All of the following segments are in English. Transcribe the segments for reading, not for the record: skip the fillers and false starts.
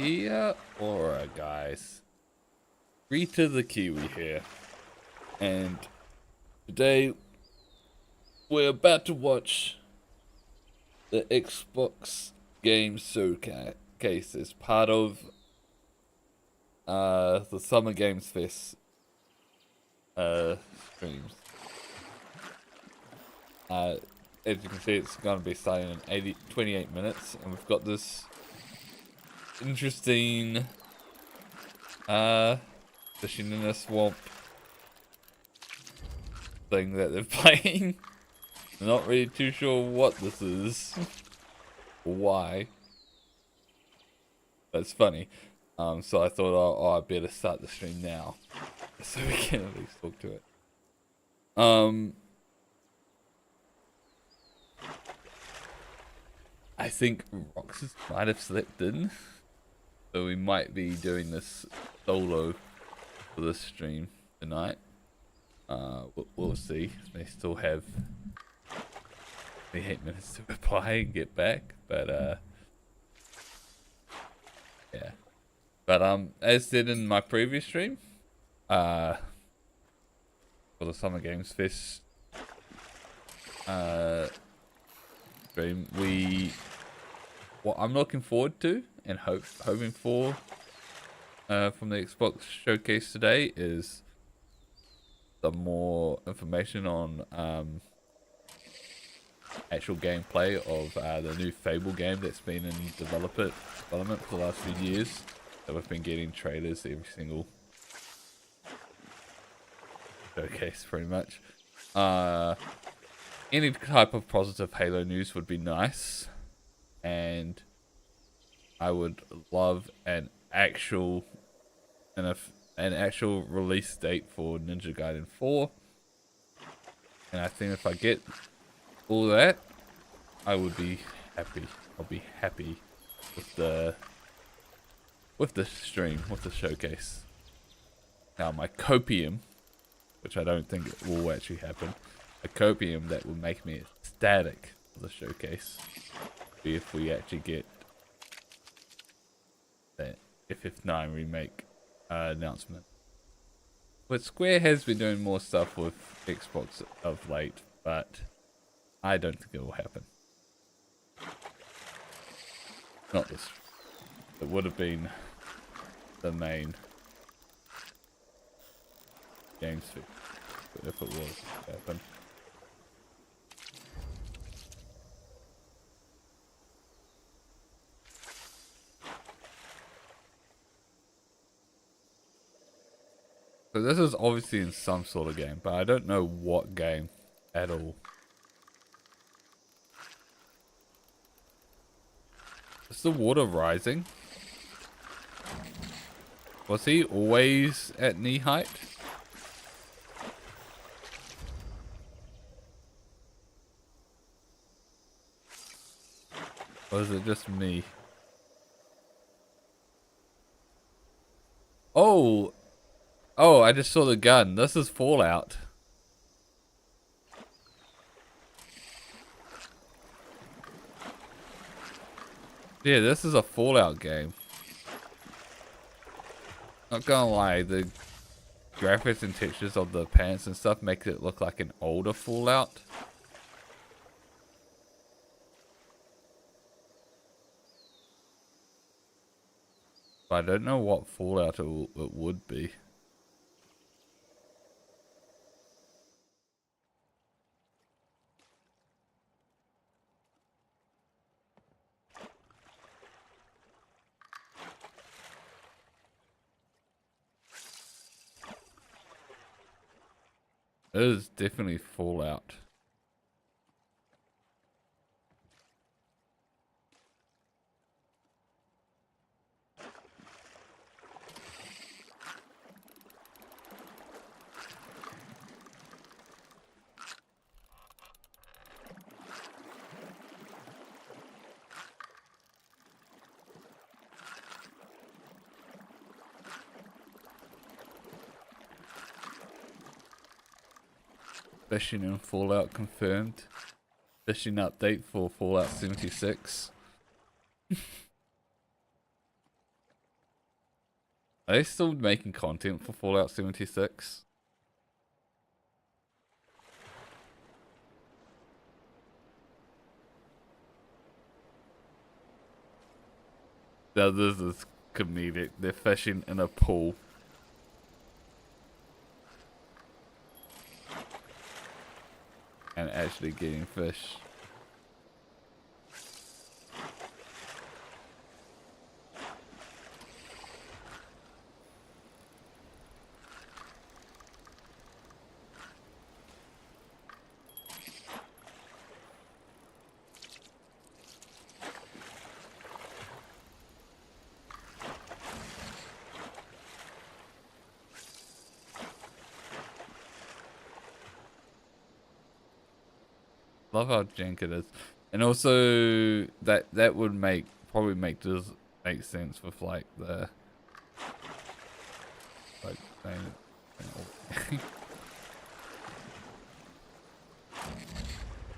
here. Alright, guys. Rita the Kiwi here. And today we're about to watch the Xbox Game Showcase as part of the Summer Games Fest streams. As you can see, it's going to be starting in 28 minutes, and we've got this interesting fishing in a swamp thing that they're playing. I'm not really too sure what this is or why, but it's funny. So I thought, oh, I better start the stream now so we can at least talk to it. I think Roxas might have slept in, so we might be doing this solo for this stream tonight. We'll see. They still have 8 minutes to reply and get back, but yeah. But as said in my previous stream, for the Summer Games Fest stream, what I'm looking forward to and hoping for from the Xbox showcase today is some more information on actual gameplay of the new Fable game that's been in development for the last few years. So we've been getting trailers every single showcase pretty much. Any type of positive Halo news would be nice, and I would love an actual release date for Ninja Gaiden 4. And I think if I get all that, I would be happy. I'll be happy with the stream, with the showcase. Now my copium, which I don't think it will actually happen, a copium that would make me ecstatic for the showcase, be if we actually get that FF9 remake announcement. But Square has been doing more stuff with Xbox of late, but I don't think it will happen. Not this. It would have been the main games fix, but if it was to happen. So this is obviously in some sort of game, but I don't know what game at all. Is the water rising? Was he always at knee height? Or is it just me? Oh! Oh, I just saw the gun. This is Fallout. Yeah, this is a Fallout game. Not gonna lie, the graphics and textures of the pants and stuff make it look like an older Fallout. But I don't know what Fallout it would be. It is definitely Fallout. Fishing in Fallout confirmed. Fishing update for Fallout 76. Are they still making content for Fallout 76? Now this is comedic. They're fishing in a pool. And actually getting fish. Love how jank it is, and also that would probably make sense with like the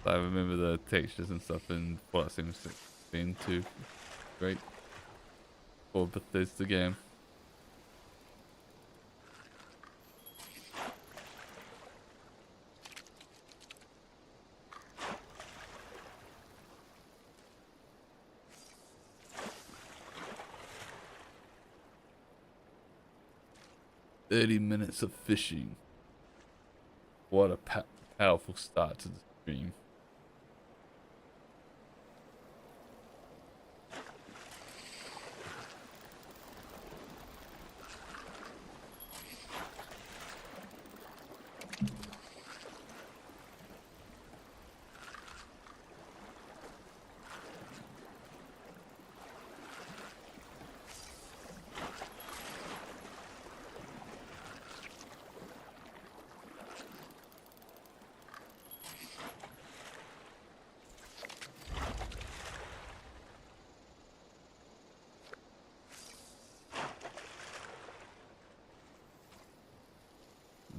I remember the textures and stuff in Fallout 76 being too great for Bethesda game. $30 of fishing. What a powerful start to the stream.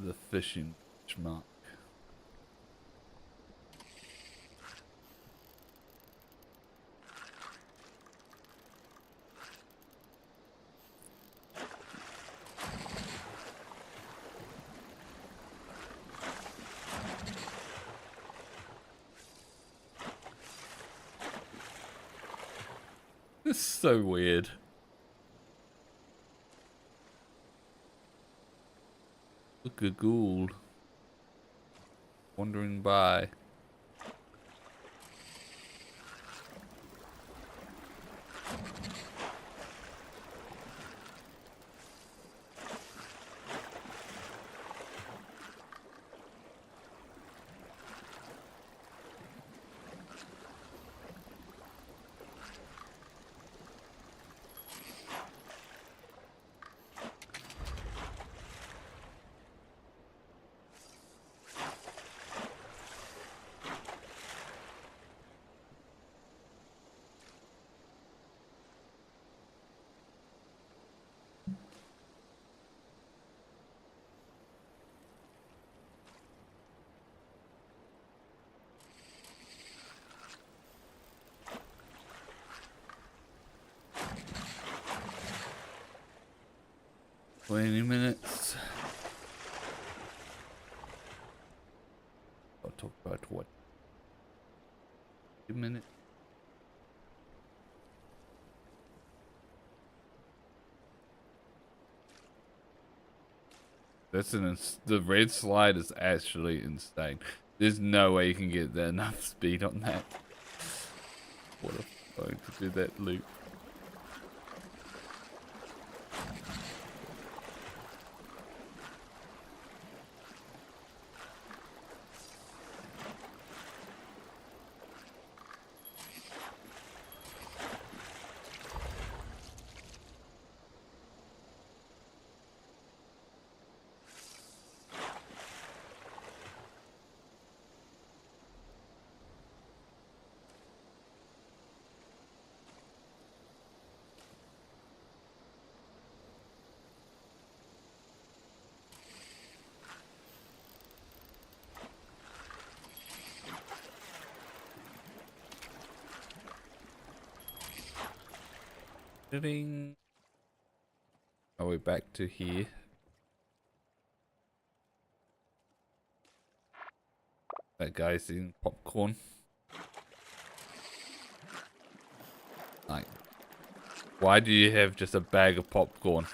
The fishing schmuck. This is so weird. Look, a ghoul wandering by. $20. I'll talk about what? 2 minutes. The red slide is actually insane. There's no way you can get enough speed on that. What a phone to do that loop. Are we back to here? That guy's eating popcorn. Like, why do you have just a bag of popcorn?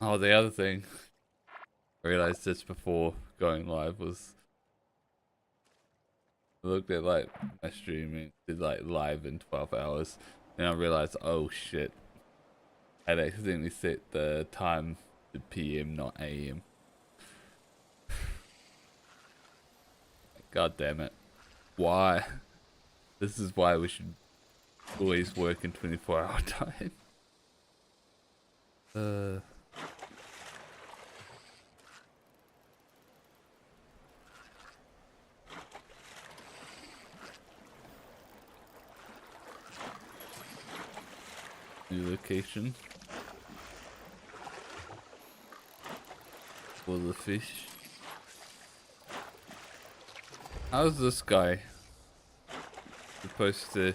Oh, the other thing, I realized this before going live, was I looked at like my streaming, did like live in 12 hours, and I realized, oh shit, I'd accidentally set the time to PM, not AM. God damn it. Why? This is why we should always work in 24-hour time. New location for the fish. How's this guy supposed to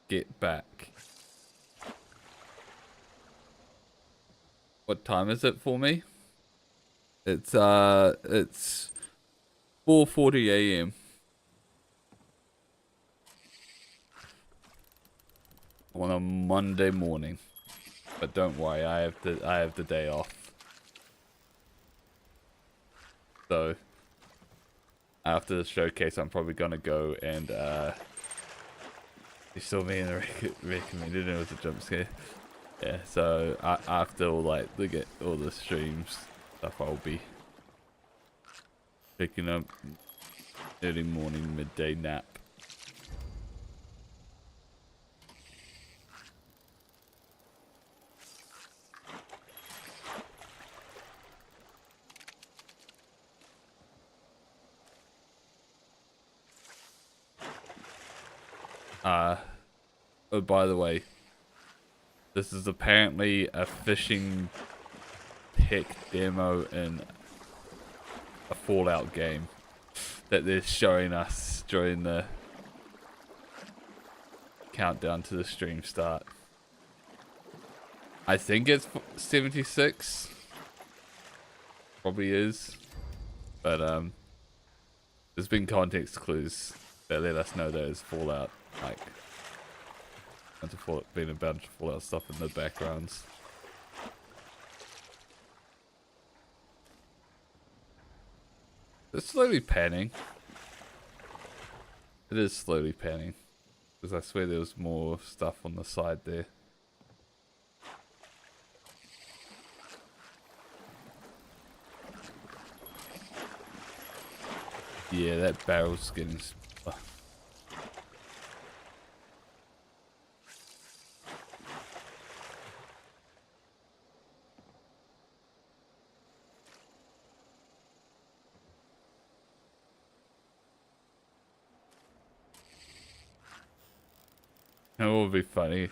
get back? What time is it for me? It's 4:40 AM. On a Monday morning. But don't worry, I have the day off. So after the showcase, I'm probably gonna go and you saw me in the recommended, it was a jump scare. Yeah, so after all all the streams stuff, I'll be picking up early morning, midday nap. Oh, by the way, this is apparently a fishing tech demo in a Fallout game that they're showing us during the countdown to the stream start. I think it's 76. Probably is. But there's been context clues that let us know that it's Fallout, like been a bunch of Fallout stuff in the backgrounds. It's slowly panning. It is slowly panning. Because I swear there was more stuff on the side there. Yeah, that barrel's getting... It would be funny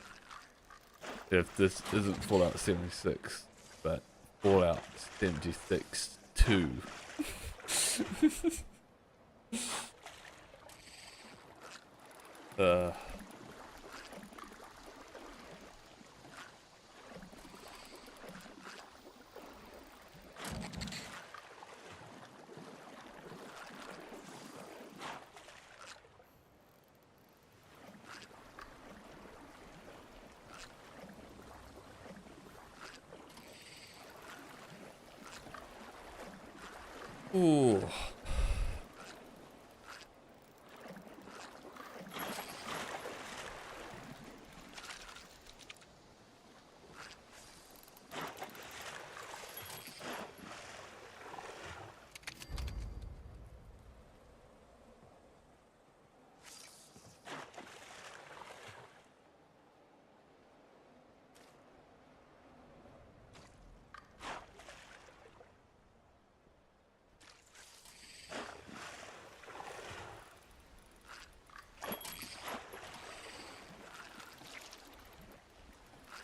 if this isn't Fallout 76, but Fallout 76 2. Ooh.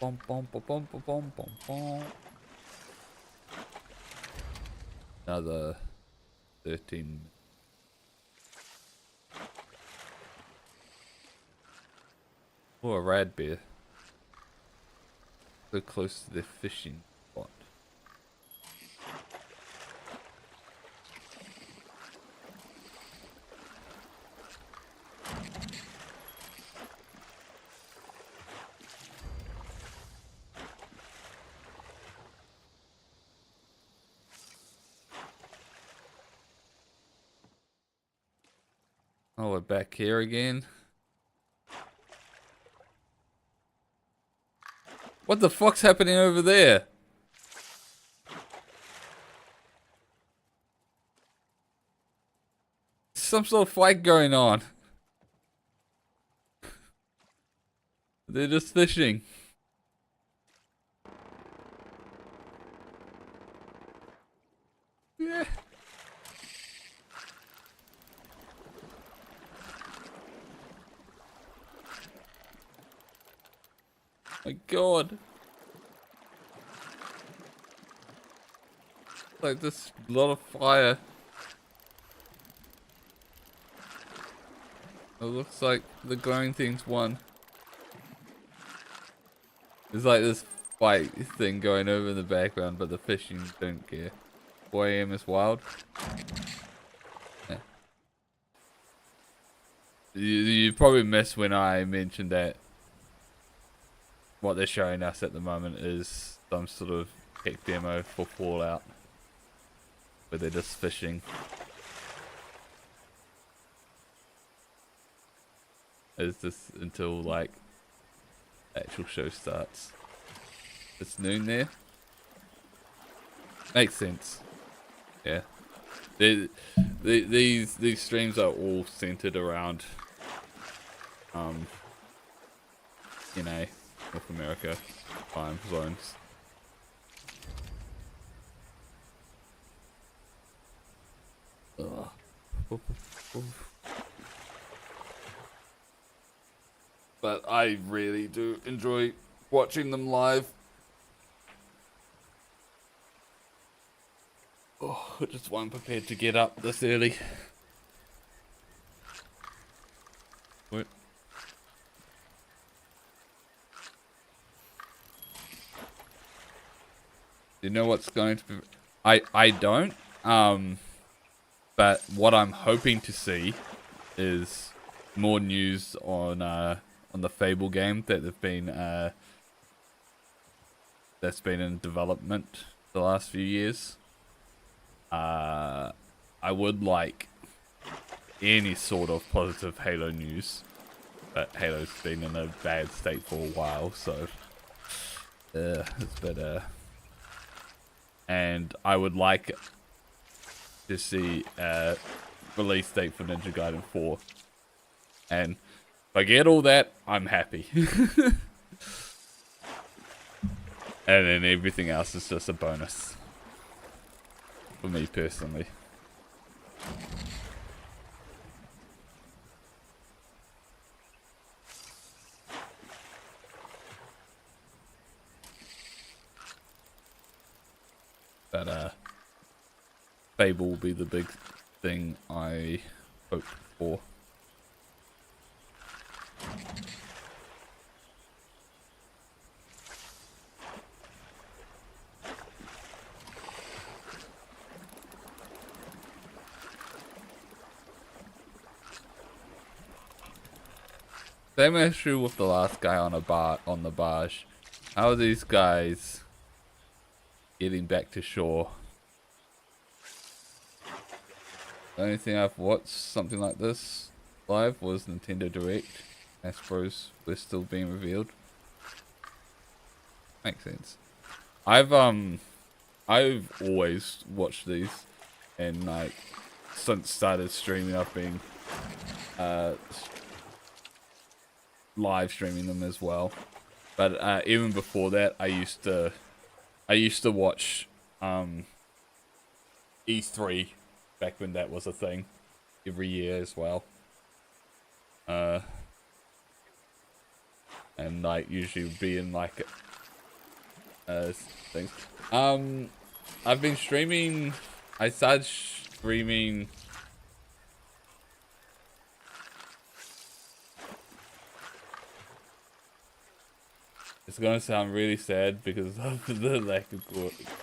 Bom, bom, bom, bom, bom, bom, bom, bom. Another 13. Oh, a rad bear. So close to the fishing spot. Oh, we're back here again. What the fuck's happening over there? Some sort of fight going on. They're just fishing. Yeah. My god. Like this lot of fire. It looks like the glowing thing's won. There's like this fight thing going over in the background, but the fishing don't care. 4 AM is wild. Yeah. You probably missed when I mentioned that what they're showing us at the moment is some sort of tech demo for Fallout, where they're just fishing. Is this until like actual show starts? It's noon there. Makes sense. Yeah. These streams are all centered around, you know, North America time zones. Ugh. But I really do enjoy watching them live. Oh, I just wasn't prepared to get up this early. What? You know what's going to be? I don't. But what I'm hoping to see is more news on the Fable game that they've been that's been in development the last few years. I would like any sort of positive Halo news, but Halo's been in a bad state for a while, so it's better. And I would like to see a release date for Ninja Gaiden 4. And if I get all that, I'm happy. And then everything else is just a bonus. For me personally. But Fable will be the big thing I hope for. Same issue with the last guy on the barge. How are these guys getting back to shore? The only thing I've watched something like this live was Nintendo Direct. Astros were still being revealed. Makes sense. I've always watched these, and like since started streaming I've been live streaming them as well. But even before that I used to watch E3 back when that was a thing every year as well. and like usually be in like things. I've been streaming. I started streaming. It's gonna sound really sad because of the lack of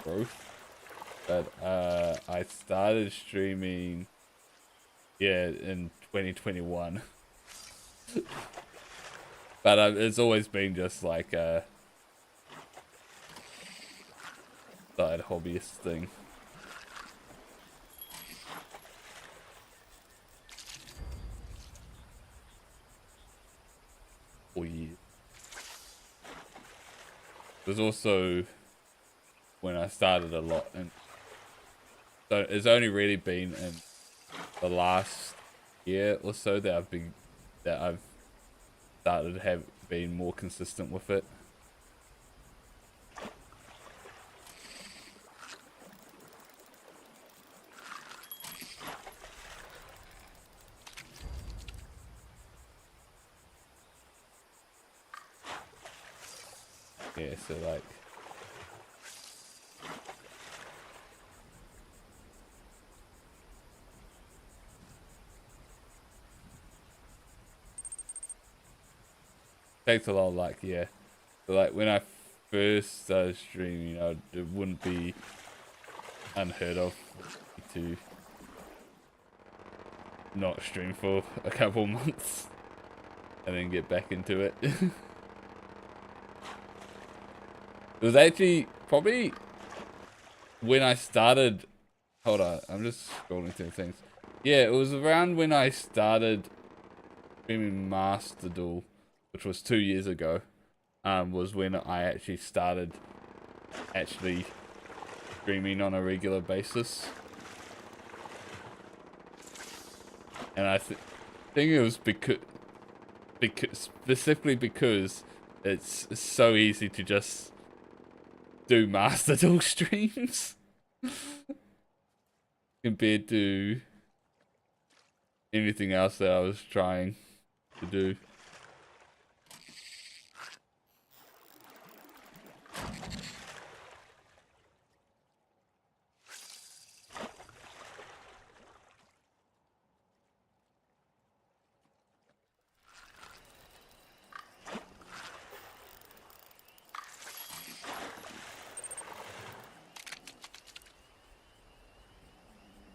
growth, but I started streaming, yeah, in 2021. But it's always been just like a side hobbyist thing. For years. It was also when I started a lot, and so it's only really been in the last year or so that I've started to have been more consistent with it. Yeah, so like takes a lot of like, yeah. So like when I first started streaming, it wouldn't be unheard of to not stream for a couple months and then get back into it. It was actually probably when I started. Hold on, I'm just scrolling through things. Yeah, it was around when I started streaming Master Duel, which was 2 years ago. Was when I actually started streaming on a regular basis, and I think it was because specifically because it's so easy to just do Master Duel streams compared to anything else that I was trying to do.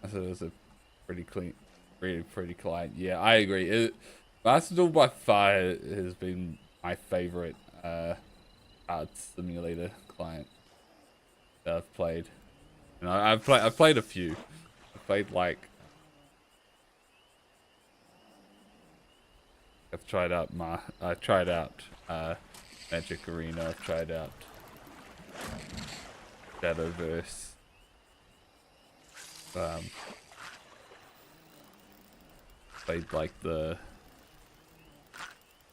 So it was a pretty clean, pretty client. Yeah, I agree. Master Duel by far has been my favorite art simulator client that I've played. And I've played a few. I've played like I've tried out Magic Arena. I've tried out Shadowverse. Played like the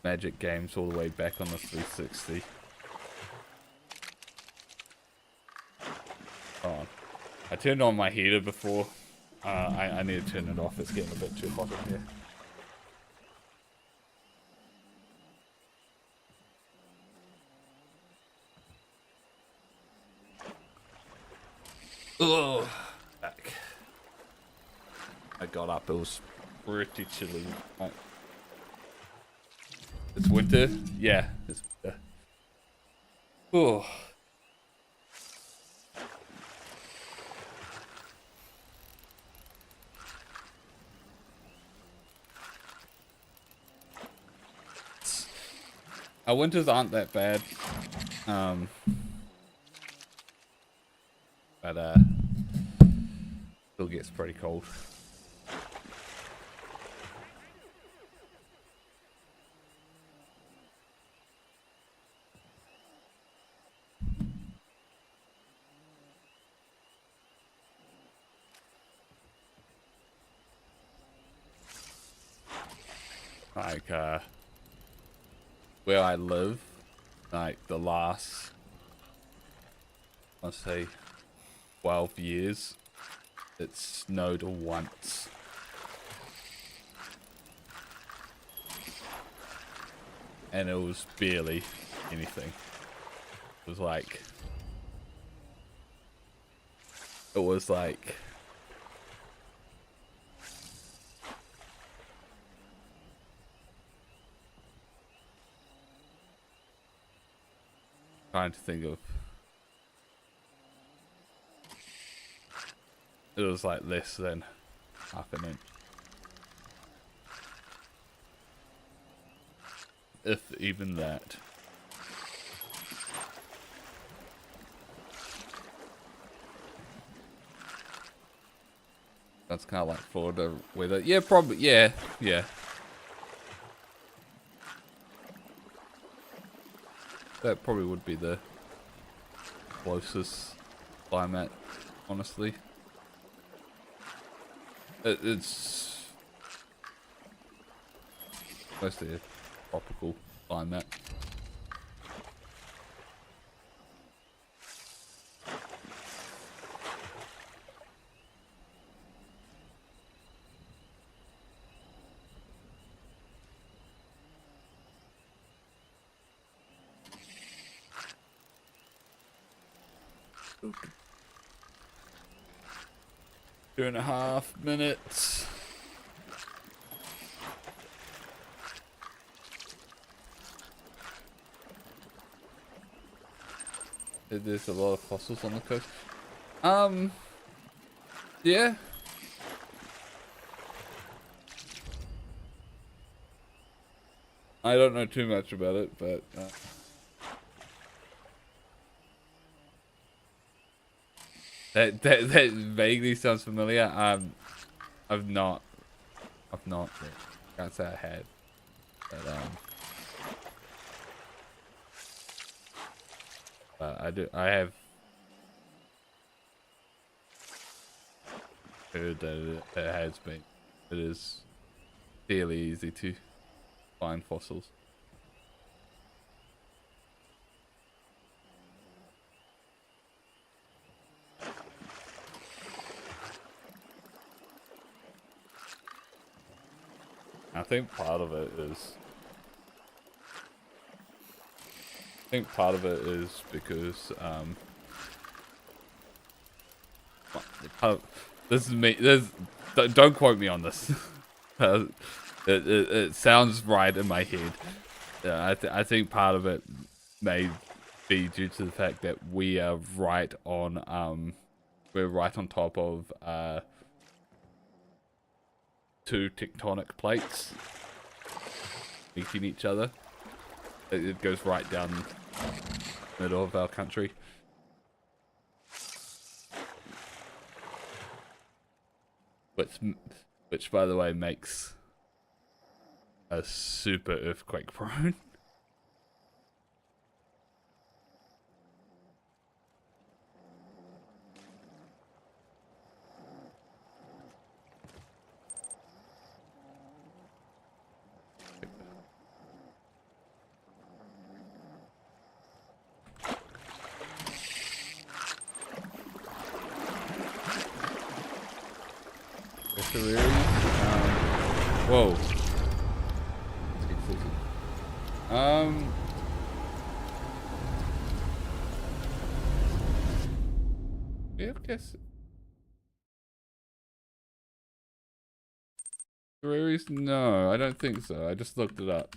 Magic games all the way back on the 360. Oh, I turned on my heater before. I need to turn it off. It's getting a bit too hot in here. Ugh. Back. I got up. It was pretty chilly. It's winter. Yeah, it's winter. Oh. Our winters aren't that bad. But still gets pretty cold. Like where I live, like the last, let's say 12 years, it snowed once. and it was barely anything. It was like trying to think of, it was like less than half an inch, if even that. That's kind of like Florida weather. Yeah, probably. Yeah, yeah. That probably would be the closest climate, honestly. It's mostly a tropical climate. Okay. 2.5 minutes. There's a lot of fossils on the coast. Yeah. I don't know too much about it, but that vaguely sounds familiar. I've not. Can't say I had, but I do. I have heard that it has been. It is fairly easy to find fossils. I think part of it is because this is me. Don't quote me on this. It sounds right in my head. I think part of it may be due to the fact that we are right on we're right on top of two tectonic plates meeting each other. It goes right down the middle of our country. Which by the way makes us super earthquake prone. Whoa. Let's get focused. Yeah, I guess. Terrarias? No, I don't think so. I just looked it up.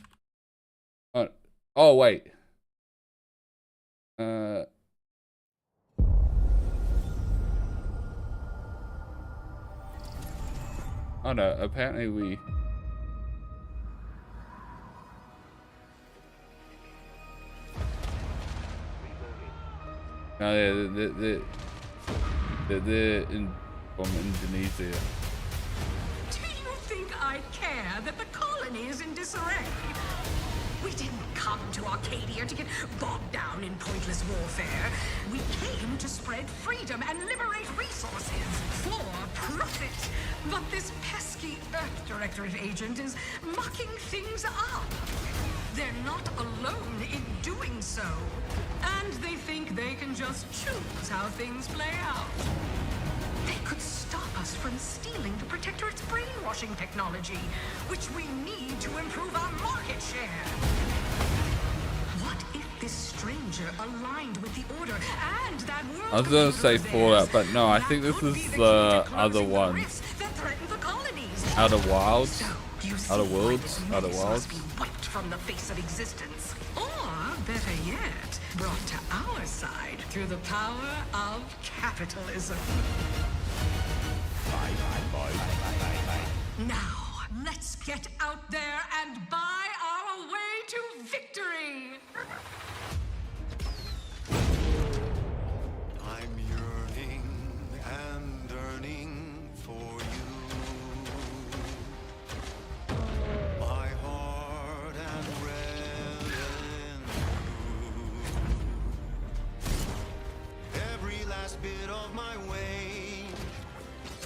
Oh wait. Oh no, apparently we... No, they're from Indonesia. Do you think I care that the colony is in disarray? We didn't come to Arcadia to get bogged down in pointless warfare. We came to spread freedom and liberate resources for profit. But this pesky Earth Directorate agent is mucking things up. They're not alone in doing so. And they think they can just choose how things play out. They could stop us from stealing the Protectorate's brainwashing technology, which we need to improve our market share. What if this stranger aligned with the Order and that world? I was gonna say Fallout, but no, I think this is the other one. Outer Wilds? Outer Worlds? Outer Wilds? Be wiped from the face of existence. Or, better yet, brought to our side through the power of capitalism. Now, let's get out there and buy our way to victory! I'm yearning and yearning for you. My heart and red and blue. Every last bit of my way,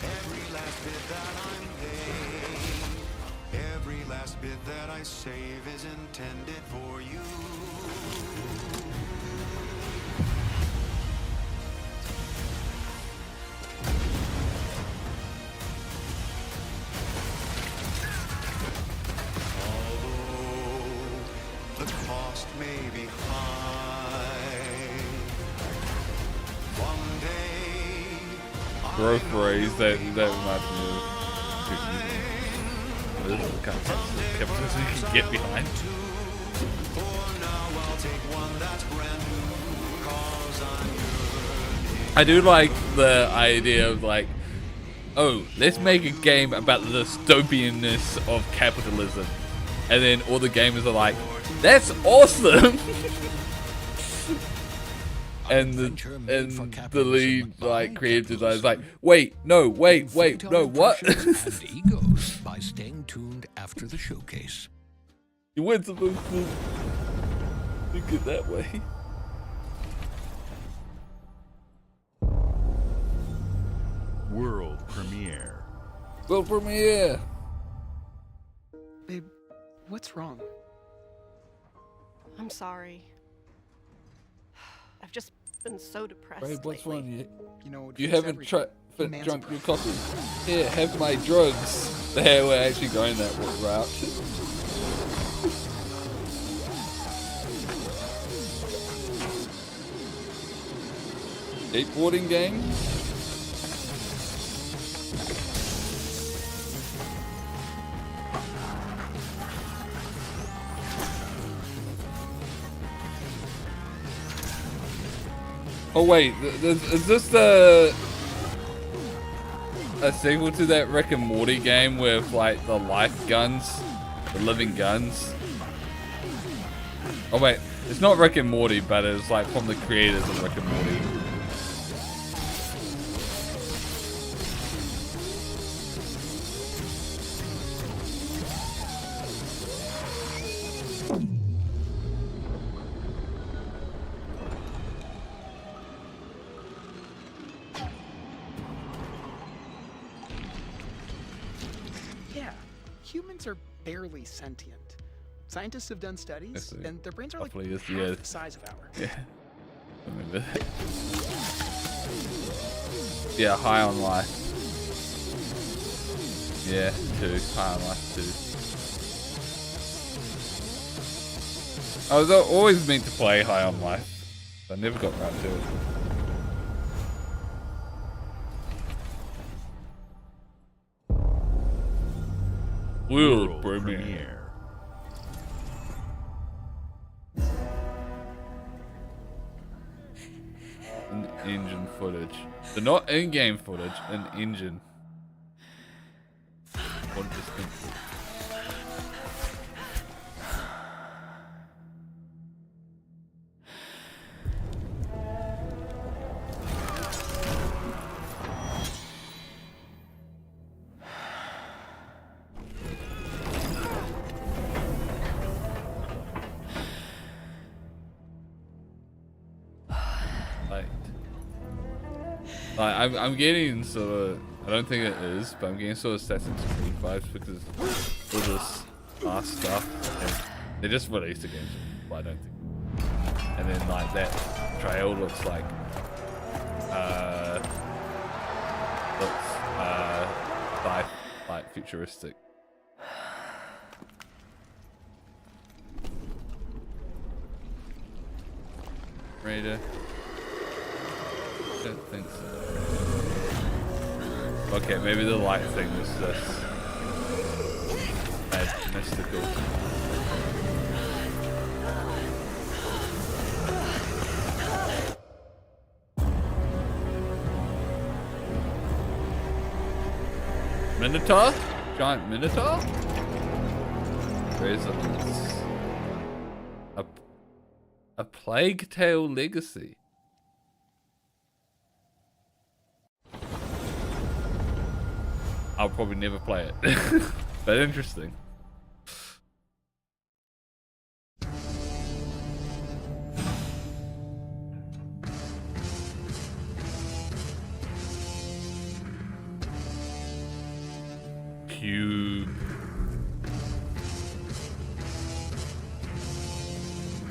every last bit that I'm paid, every last bit that I save is intended for you. The cost may be high. One day, Growth raise, that reminds me of this is the kind of capitalism you can get behind. for now I'll take one that's brand new, 'cause I'm I do like the idea of like, oh, let's make a game about the dystopianness of capitalism. And then all the gamers are like, that's awesome! and the lead like creative designer is like, wait, no, what? and egos by staying tuned after the showcase. You weren't supposed to think it that way. World premiere. Well, premiere. Babe, what's wrong? I'm sorry. I've just been so depressed. Babe, what's lately. wrong? You know, it You fix haven't everything. Man's drunk a your pro. coffee. Here, have my drugs. There, we're actually going that route. Skateboarding game? Oh wait, is this a sequel to that Rick and Morty game with like the life guns, the living guns? Oh wait, it's not Rick and Morty, but it's like from the creators of Rick and Morty. Yeah, humans are barely sentient. Scientists have done studies, Yes, and their brains are like hopefully this half year. the size of ours. Yeah. I remember that. Yeah, High on Life. Yeah, 2. High on Life 2. I was always meant to play High on Life. But I never got around to it. World premiere. An engine footage. So not in-game footage, an engine. What distance? I'm getting sort of, I don't think it is, but I'm getting sort of Assassin's Creed vibes because all this past stuff, and they just released a game, but I don't think. And then like that trail looks like, like futuristic. Raider. Don't think so. Okay, maybe the light thing was just mystical. Minotaur? Giant Minotaur? Resonance. A Plague Tale Legacy. I'll probably never play it. But interesting. Cube.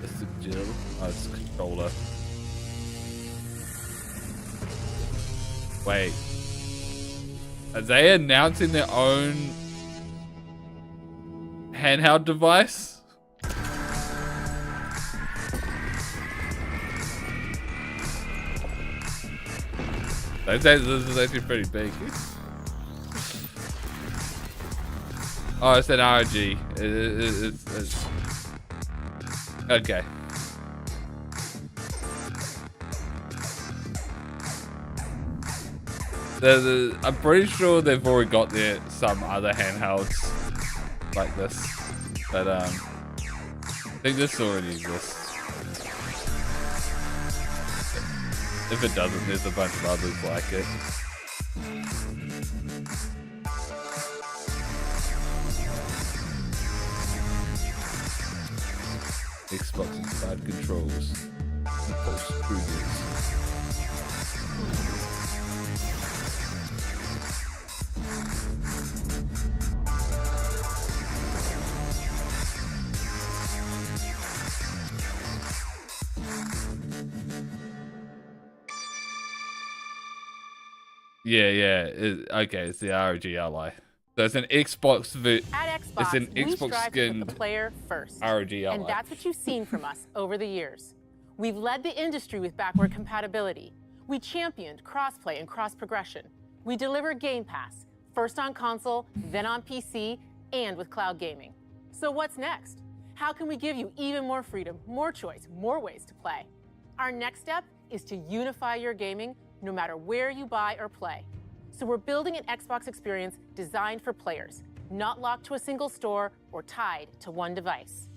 That's the Jill. Oh, it's a controller. Wait. Are they announcing their own handheld device? I'd say this is actually pretty big. Oh, it's an ROG. It's okay. I'm pretty sure they've already got some other handhelds like this, but I think this already exists. If it doesn't, there's a bunch of others like it. Xbox inside controls. Pulse triggers. Yeah. Okay, it's the ROG Ally. So it's an Xbox. At Xbox, it's an we Xbox strive to put skinned the player first. ROG Ally. And that's what you've seen from us over the years. We've led the industry with backward compatibility. We championed crossplay and cross-progression. We deliver Game Pass, first on console, then on PC, and with cloud gaming. So what's next? How can we give you even more freedom, more choice, more ways to play? Our next step is to unify your gaming no matter where you buy or play. So we're building an Xbox experience designed for players, not locked to a single store or tied to one device.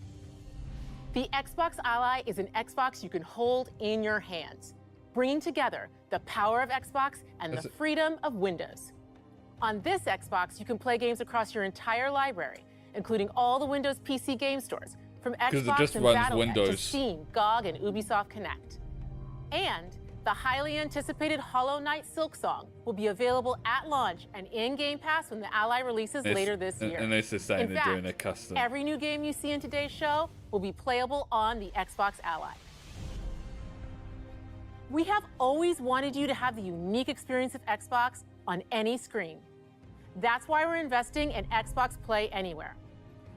The Xbox Ally is an Xbox you can hold in your hands, bringing together the power of Xbox and the freedom of Windows. On this Xbox, you can play games across your entire library, including all the Windows PC game stores, from Xbox and Battle.net to Steam, GOG, and Ubisoft Connect. And the highly anticipated Hollow Knight Silksong will be available at launch and in Game Pass when the Ally releases later this year. And they're just saying they're doing a custom. Every new game you see in today's show will be playable on the Xbox Ally. We have always wanted you to have the unique experience of Xbox on any screen. That's why we're investing in Xbox Play Anywhere.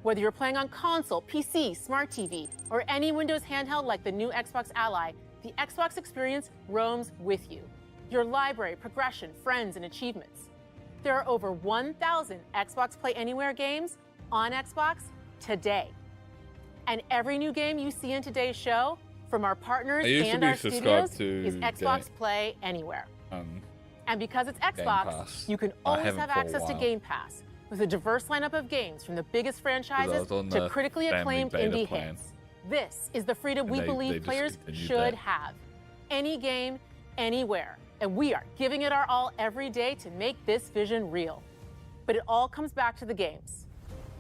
Whether you're playing on console, PC, smart TV, or any Windows handheld like the new Xbox Ally, the Xbox experience roams with you. Your library, progression, friends, and achievements. There are over 1,000 Xbox Play Anywhere games on Xbox today. And every new game you see in today's show, from our partners and our studios, is Xbox Play Anywhere. And because it's Xbox, you can always have access to Game Pass with a diverse lineup of games from the biggest franchises to critically acclaimed indie hits. This is the freedom we believe players should have. Any game, anywhere. And we are giving it our all every day to make this vision real. But it all comes back to the games.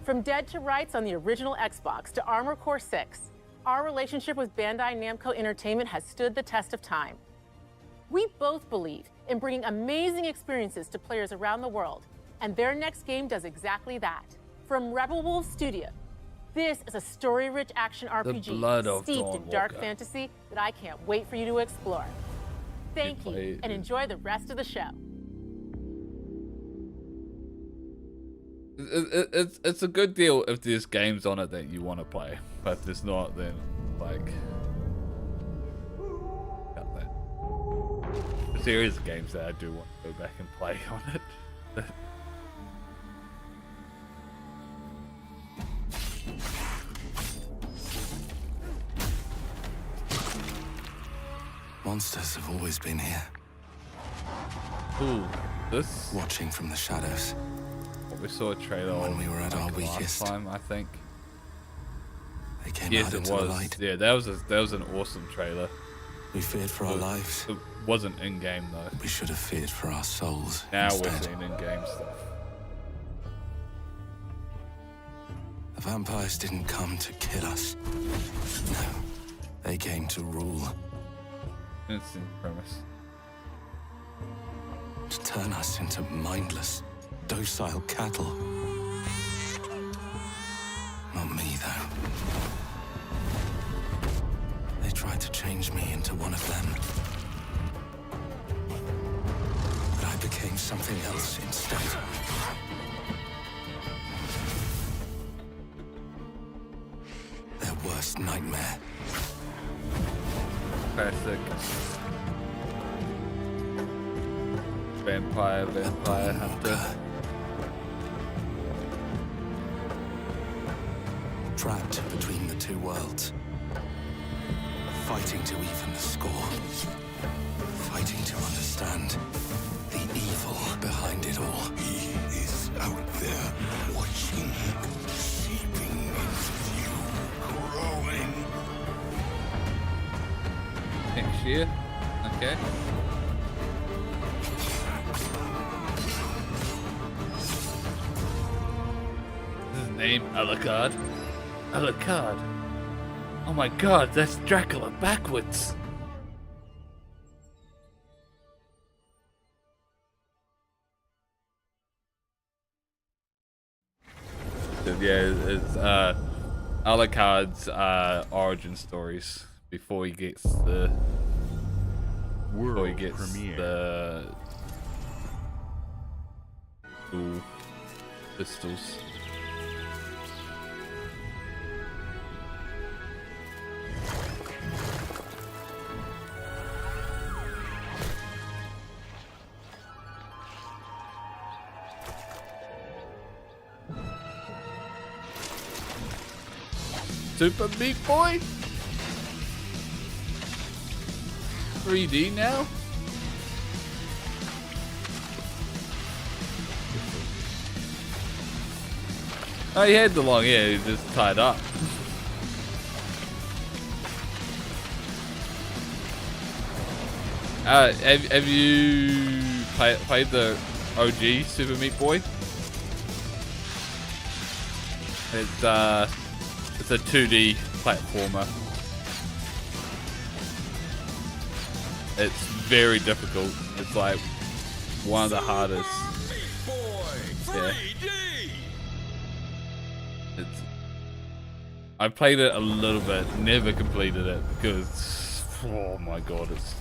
From Dead to Rights on the original Xbox to Armored Core 6, our relationship with Bandai Namco Entertainment has stood the test of time. We both believe in bringing amazing experiences to players around the world, and their next game does exactly that. From Rebel Wolves Studio, this is a story-rich action RPG steeped in dark fantasy that I can't wait for you to explore. Thank you, and enjoy the rest of the show. It's a good deal if there's games on it that you want to play, but if there's not, then like series of games that I do want to go back and play on it. Monsters have always been here, Ooh, this watching from the shadows. what we saw a trailer When of, we were at our weakest. last time, I think. They came Yes, out it into the was. light. Yeah, that was an awesome trailer. We feared for our lives. It wasn't in game though. We should have feared for our souls. Now instead. we're seeing in game stuff. The vampires didn't come to kill us. No, they came to rule, Instant premise. to turn us into mindless, docile cattle. Not me, though. They tried to change me into one of them. But I became something else instead. Their worst nightmare. Classic. Vampire hunter. Trapped between the two worlds. Fighting to even the score. Fighting to understand the evil behind it all. He is out there watching, seeping into you, growing. Next year. Okay. His name Alucard. Alucard. Oh my god, that's Dracula backwards. So yeah, it's Alucard's origin stories before he gets the World premiere. the dual pistols. Super Meat Boy? 3D now? Oh, he had the long hair, he just tied up. Have you played the OG Super Meat Boy? It's a 2D platformer. It's very difficult. It's like one of the hardest. Yeah. It's. I played it a little bit, never completed it because, oh my god, it's.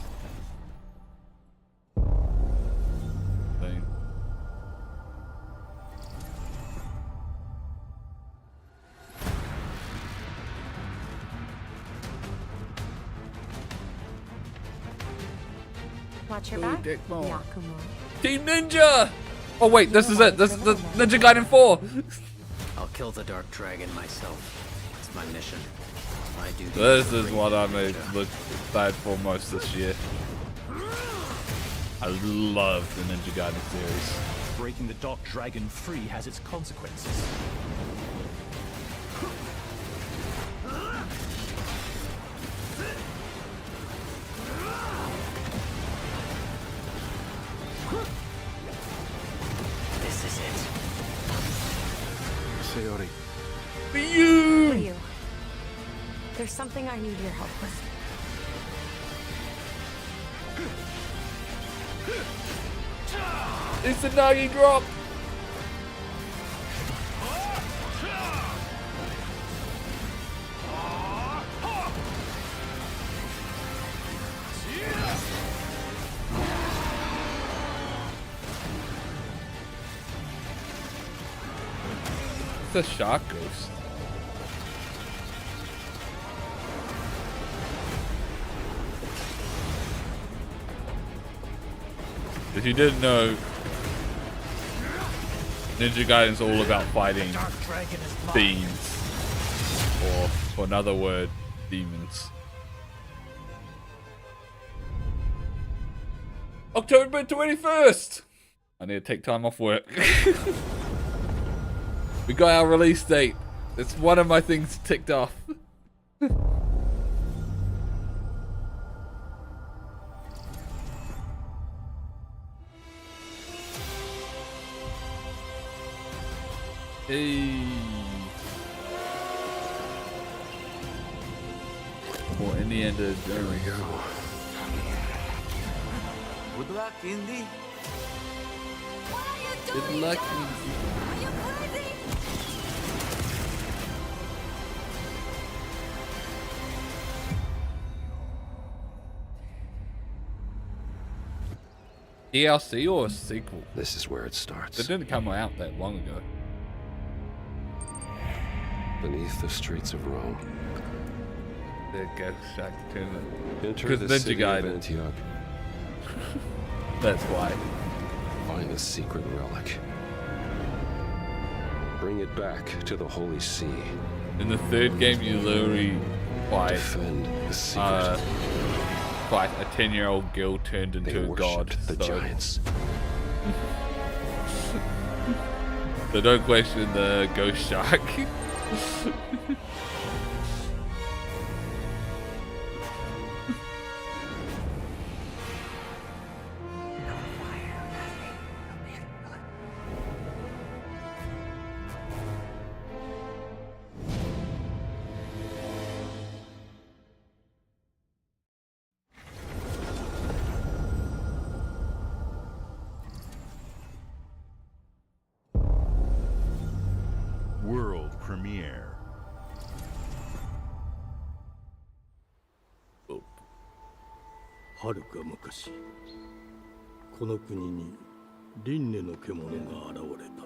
Watch your back, Dick ball. Yakumo. Team Ninja! Oh wait, this is it. This is the Ninja Gaiden 4. I'll kill the Dark Dragon myself. It's my mission. My duty. This is what I'm excited for most this year. I love the Ninja Gaiden series. Breaking the Dark Dragon free has its consequences. This is it. Sayori. For you! For you. There's something I need your help with. It's a Nagi drop! It's a shark ghost. If you didn't know, Ninja Gaiden's all about fighting fiends, or for another word, demons. October 21st! I need to take time off work. We got our release date. It's one of my things ticked off. Hey. Well, in the end, there we go. Good luck, Indy. Good luck, Are you crazy? DLC or a sequel? This is where it starts. It didn't come out that long ago. Beneath the streets of Rome. There it goes, Shaq. Enter the city of Antioch. That's why. Find the secret relic. Bring it back to the Holy See. In the third game, you literally fight, Defend the secret. fight a 10-year-old girl turned into a god. The giants. So don't question the ghost shark. World premiere. はるか昔、この国に輪廻の獣が現れた。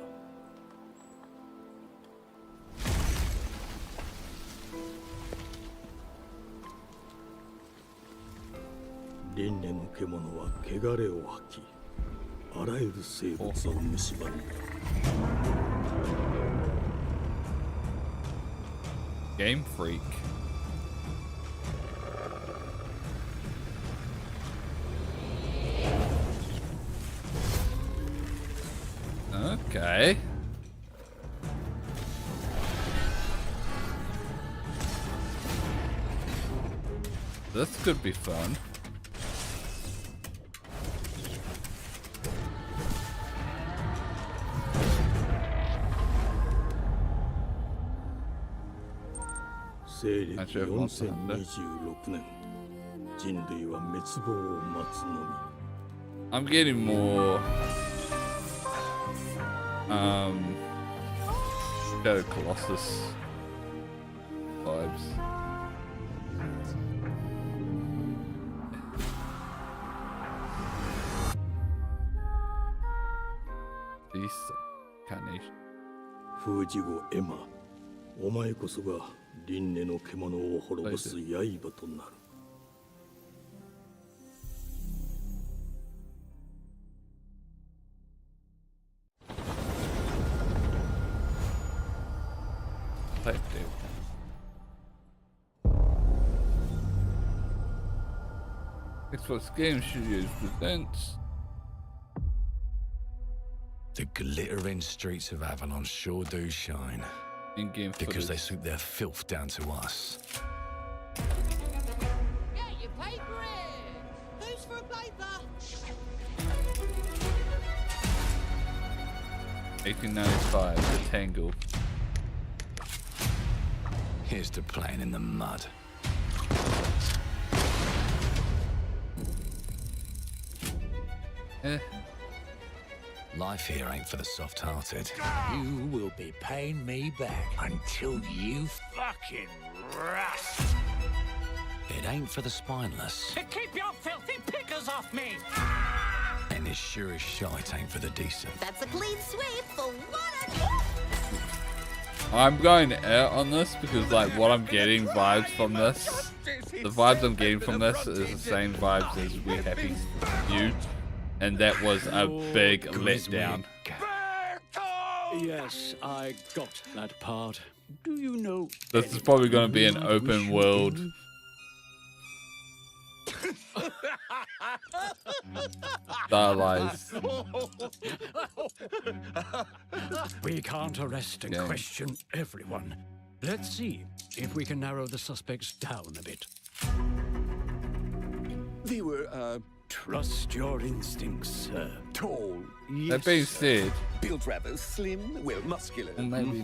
輪廻の獣は汚れを吐き、あらゆる生物を蝕んだ。Game Freak. Okay. This could be fun.西暦4026年、人類は滅亡を待つのみ。I'm getting more Shadow Colossus vibes. These carnation. 封じ後エマ、お前こそが輪廻の獣を滅ぼす刃となる。Xbox Game Studios presents The glittering streets of Avalon sure do shine. in-game Because they footage. sweep their filth down to us. Get your paper in! Who's for a paper? 1895, The Tangle. Here's to playing in the mud. Life here ain't for the soft-hearted. You will be paying me back until you fucking rust. It ain't for the spineless. Keep your filthy pickers off me! And it sure as shite ain't for the decent. That's a clean sweep for what I'm going out on this because like what I'm getting vibes from this, the vibes I'm getting from this is the same vibes as We Happy You. and that was a big letdown. Yes, I got that part. Do you know? This is probably going to be an open world. Stylized. We can't arrest and question everyone. Let's see if we can narrow the suspects down a bit. They were, trust your instincts, sir. Tall, yes. That being said, built rather slim, well, muscular. Maybe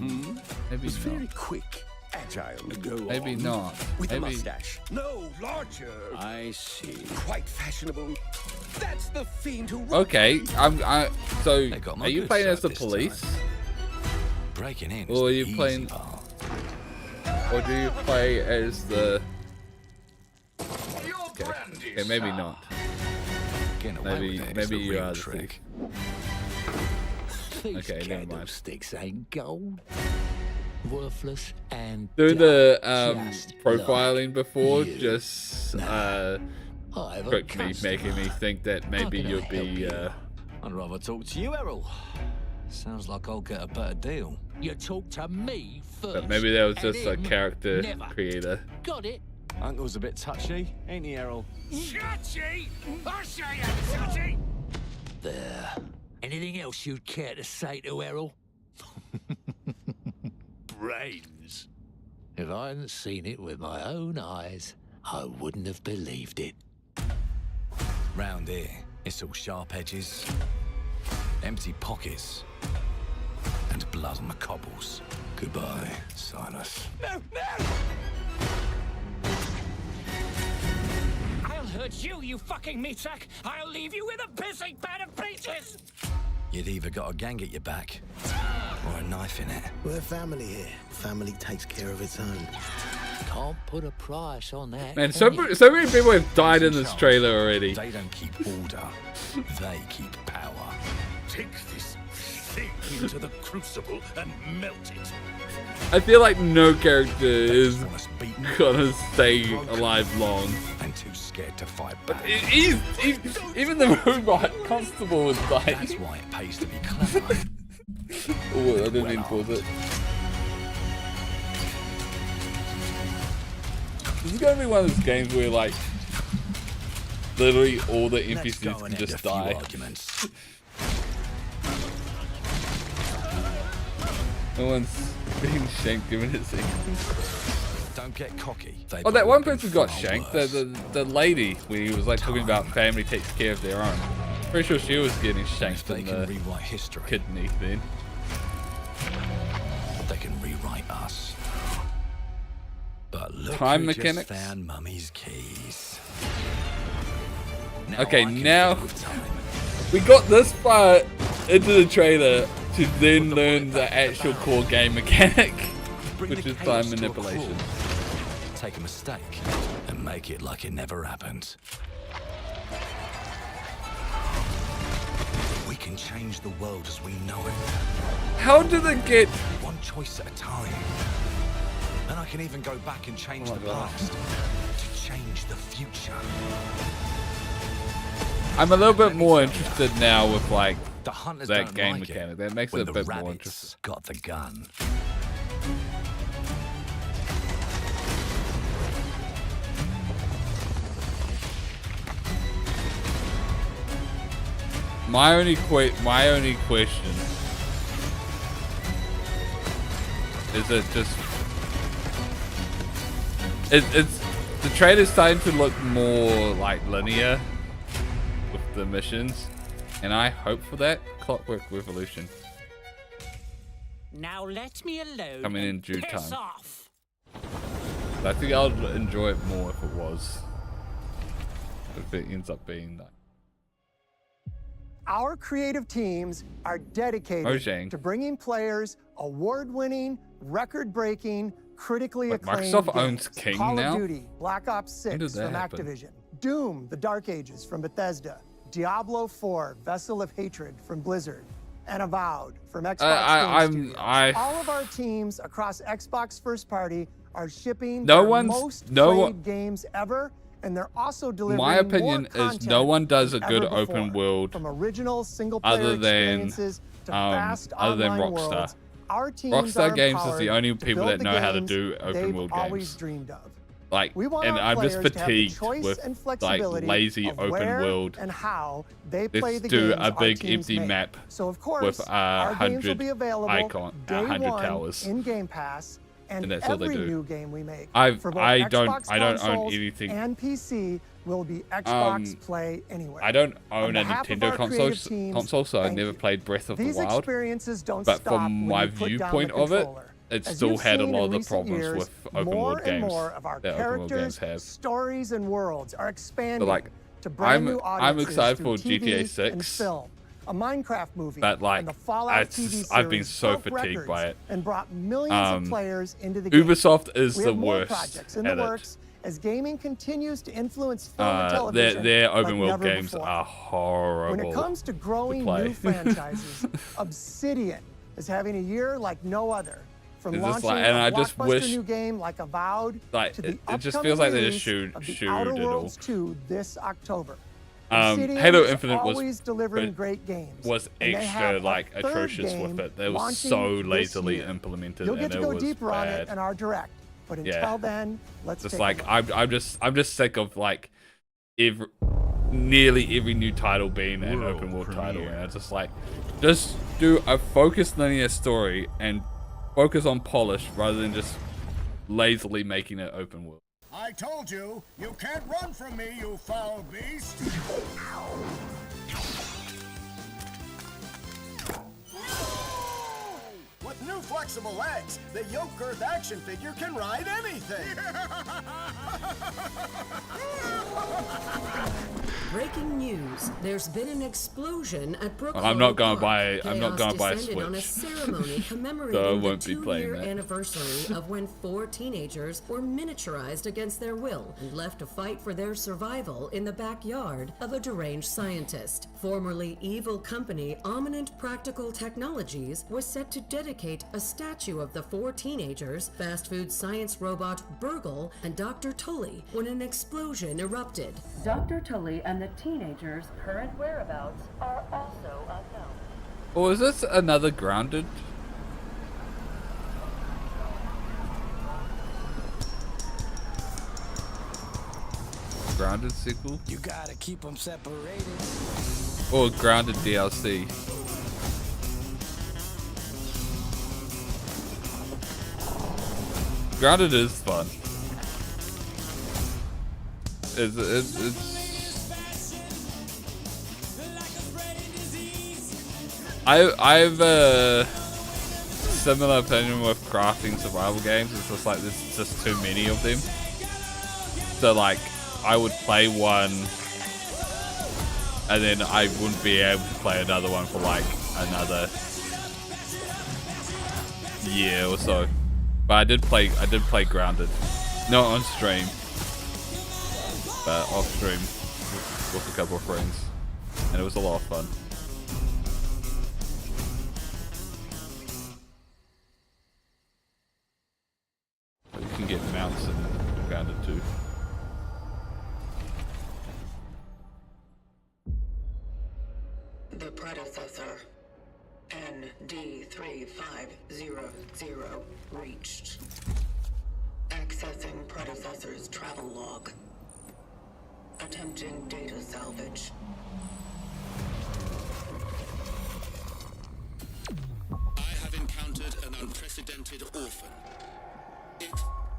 was not. very quick, agile. Maybe not. With a Maybe. mustache. No, larger. I see. Quite fashionable. That's the fiend who. Okay, so are you playing as the police? Breaking in. Or are you playing? Or do you play as the? Okay, maybe not. Maybe you are the thief. Okay, never mind. Sticks ain't gold. Worthless and Doing the profiling before just tricked me, making me think that maybe you'd be. I'd rather talk to you, Errol. Sounds like I'll get a better deal. You talk to me first. But maybe that was just a character creator. Got it? Uncle's a bit touchy, ain't he, Errol? Touchy? I say I'm touchy. There. Anything else you'd care to say to Errol? Brains. If I hadn't seen it with my own eyes, I wouldn't have believed it. Round here, it's all sharp edges, empty pockets, and blood on the cobbles. Goodbye, Silas. No, no! I'll hurt you, you fucking meatsack! I'll leave you with a pissing bed of pieces! You'd either got a gang at your back, or a knife in it. We're family here. Family takes care of its own. Can't put a price on that. Man, so many people have died in this trailer already. They don't keep order, they keep power. Take this thing into the crucible and melt it. I feel like no character is gonna stay alive long. And too scared to fight back. Even the robot constable was like. That's why it pays to be clever. Oh, I didn't mean to pause it. This is gonna be one of those games where like literally all the NPCs can just die. No one's being shanked given it sequence. Don't get cocky. Oh, that one person got shanked. The lady when he was like talking about family takes care of their own. Pretty sure she was getting shanked in the kidney thing. They can rewrite us. But look Time who mechanics. Just found Mummy's keys. Okay, now we got this far into the trailer to then learn the actual core game mechanic, which is time manipulation. Take a mistake and make it like it never happened. We can change the world as we know it. How do they get one choice at a time? And I can even go back and change the past to change the future. I'm a little bit more interested now with like the hunters that don't game like mechanic. it That makes when it a the bit more rabbits interesting. Got the gun. My only question is it just it's the trailer's starting to look more like linear with the missions, and I hope for that. Clockwork Revolution Now let me alone. coming in due Piss time. off. I think I'll enjoy it more if it was. If it ends up being like. Our creative teams are dedicated to bringing players award-winning, record-breaking, critically acclaimed Microsoft games. owns King Call now? of Duty, Black Ops 6 did that from happen? Activision, Doom: The Dark Ages from Bethesda, Diablo 4: Vessel of Hatred from Blizzard, and Avowed from Xbox Game Studios. All of our teams across Xbox first party are shipping their most played games ever, And they're also delivering my opinion more is no one does a good ever open before. world From original single-player other than experiences to fast other than online Rockstar. worlds, our teams Rockstar are Games is empowered the only to people build that the know how to games do open they've world always games. dreamed of. Like, We want and our I'm just players to have the fatigued choice with and like flexibility lazy of open where world. and how they play Let's the do games a our big teams empty make. map So of course, with our games will 100 be available day 100 one towers. in Game Pass, and that's all they every do. new game we make for both I don't Xbox own consoles anything. and PC will be Xbox Play Anywhere. I don't own On a behalf of Nintendo our console, creative teams, so I thank never you. played Breath of the These Wild. experiences don't But stop from when my you put down the viewpoint of it, controller. it As still you've had a seen lot in of the recent problems years, with open more world and games more of our that open world games characters, have. stories, and worlds are expanding So like, to brand new I'm audiences excited through for TV GTA and 6. film, a Minecraft movie, But like, and the Fallout TV series I've been so broke fatigued records by it. and brought millions of players into the game. Ubisoft is We the have more worst projects in at the it. works as gaming continues to influence film and television. Their like open world never games before. are horrible. When it comes to growing play. new franchises, Obsidian is having a year like no other. From It's just launching like- and a I just blockbuster wish- new game like Avowed Like, to the it just upcoming feels like they just release of the shoot Outer it all. Worlds 2 this October. Halo is Infinite always delivering great games. was and they extra have a like third atrocious game with it. It was launching so this lazily year. implemented, You'll get and to it go was deeper on it bad. in our direct. But until Yeah. then, let's Just take like a look. I'm just sick of like nearly every new title being an World open world title, premiere. and it's just like just do a focused linear story and focus on polish rather than just lazily making it open world. I told you, you can't run from me, you foul beast! With new flexible legs, the yoke girth action figure can ride anything! Breaking news. There's been an explosion at Brooklyn. I'm not gonna buy. Park. I'm not gonna buy a Chaos descended on a Switch. ceremony commemorating So I the won't be playing 2-year that. anniversary of when 4 teenagers were miniaturized against their will and left to fight for their survival in the backyard of a deranged scientist. Formerly evil company Ominent Practical Technologies was set to dedicate a statue of the 4 teenagers, fast food science robot Burgle, and Dr. Tully when an explosion erupted. Dr. Tully and the teenagers' current whereabouts are also unknown. Or is this another Grounded? Grounded sequel? You gotta keep them separated. Or Grounded DLC? Grounded is fun. It's I've a similar opinion with crafting survival games. It's just like there's just too many of them. So like I would play one and then I wouldn't be able to play another one for like another year or so. But I did play Grounded. Not on stream. But off stream with a couple of friends. And it was a lot of fun. You can get mounts in Grounded too. The predecessor, ND3500, reached. Accessing predecessor's travel log. Attempting data salvage. I have encountered an unprecedented orphan. It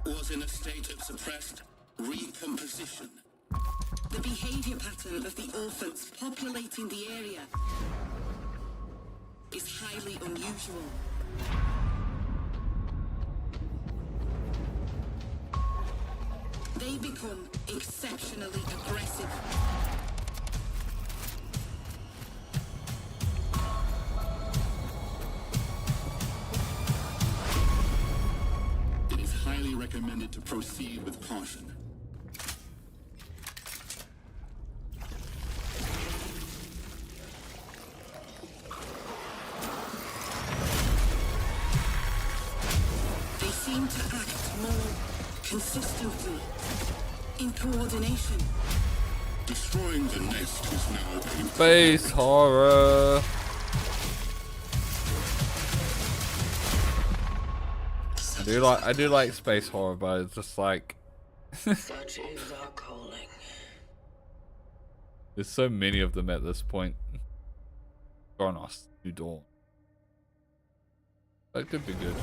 was in a state of suppressed recomposition. The behavior pattern of the orphans populating the area is highly unusual. They become exceptionally aggressive. It is highly recommended to proceed with caution. They seem to act more consistently, in coordination. Destroying the nest is now a Space horror. I do like space horror, but it's just like Such is our calling. there's so many of them at this point. Kronos, New Dawn. That could be good.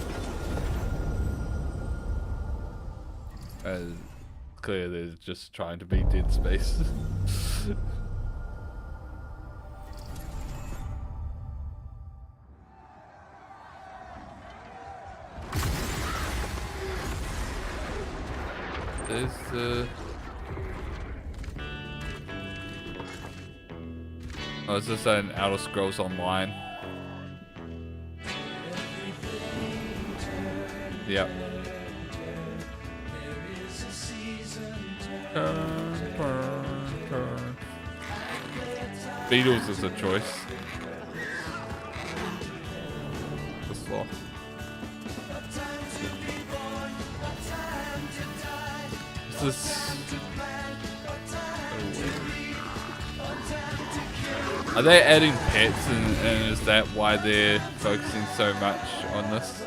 Clear they're just trying to be Dead Space. There's oh, is this an Outer Scrolls Online? Yep. Turn. Beatles is a choice. The sloth. Are they adding pets and is that why they're focusing so much on this?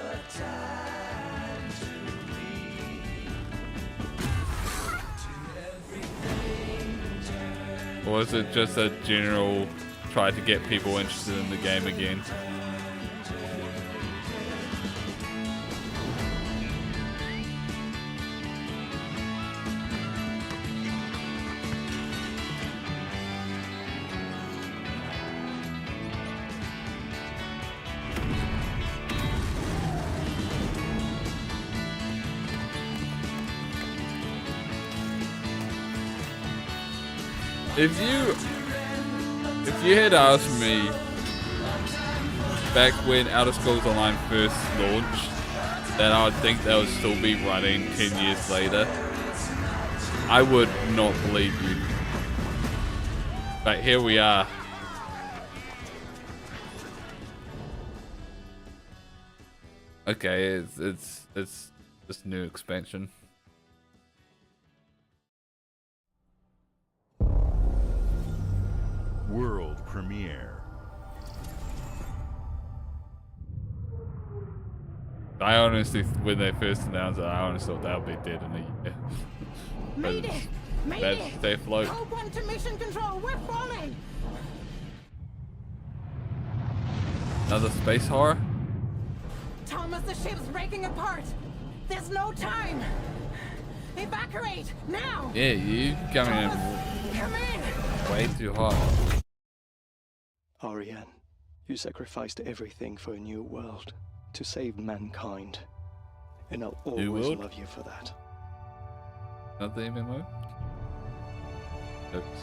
Or is it just a general try to get people interested in the game again? If you had asked me back when Outer Scrolls Online first launched that I would think they would still be running 10 years later, I would not believe you. But here we are. Okay, it's this new expansion. World premiere. I honestly, when they first announced it, I honestly thought they would be dead in a year. Made it! Made it! Stay afloat. Code 1 to mission control, we're falling! Another space horror? Thomas, the ship's breaking apart! There's no time! Evacuate! Now! Yeah, you coming in Come in! way too hot. Ariane, you sacrificed everything for a new world, to save mankind. And I'll always love you for that. Not the MMO? Oops.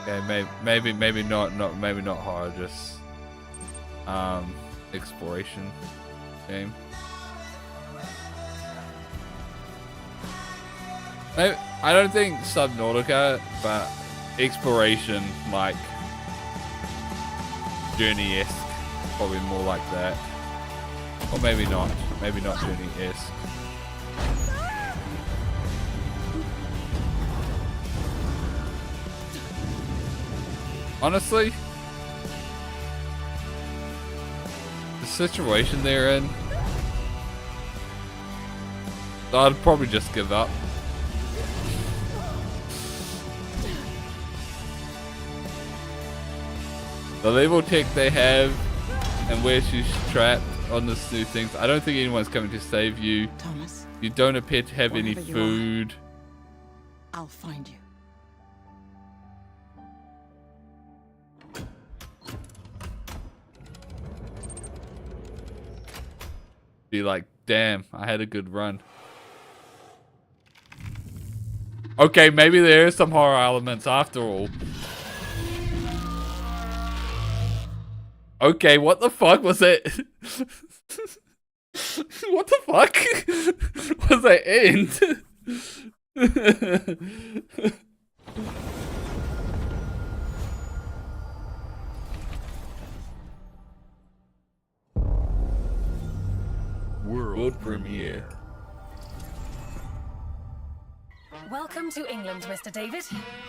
Okay, maybe not horror, just exploration game. I don't think Subnautica, but exploration, like Journey-esque, probably more like that. Or maybe not Journey-esque. Honestly, the situation they're in, I'd probably just give up. The level tech they have and where she's trapped on this new things, I don't think anyone's coming to save you. Thomas, you don't appear to have any food. I'll find you. Be like, damn, I had a good run. Okay, maybe there are some horror elements after all. Okay, what the fuck was it? What the fuck was that end? World World premiere. Welcome to England, Mr. David.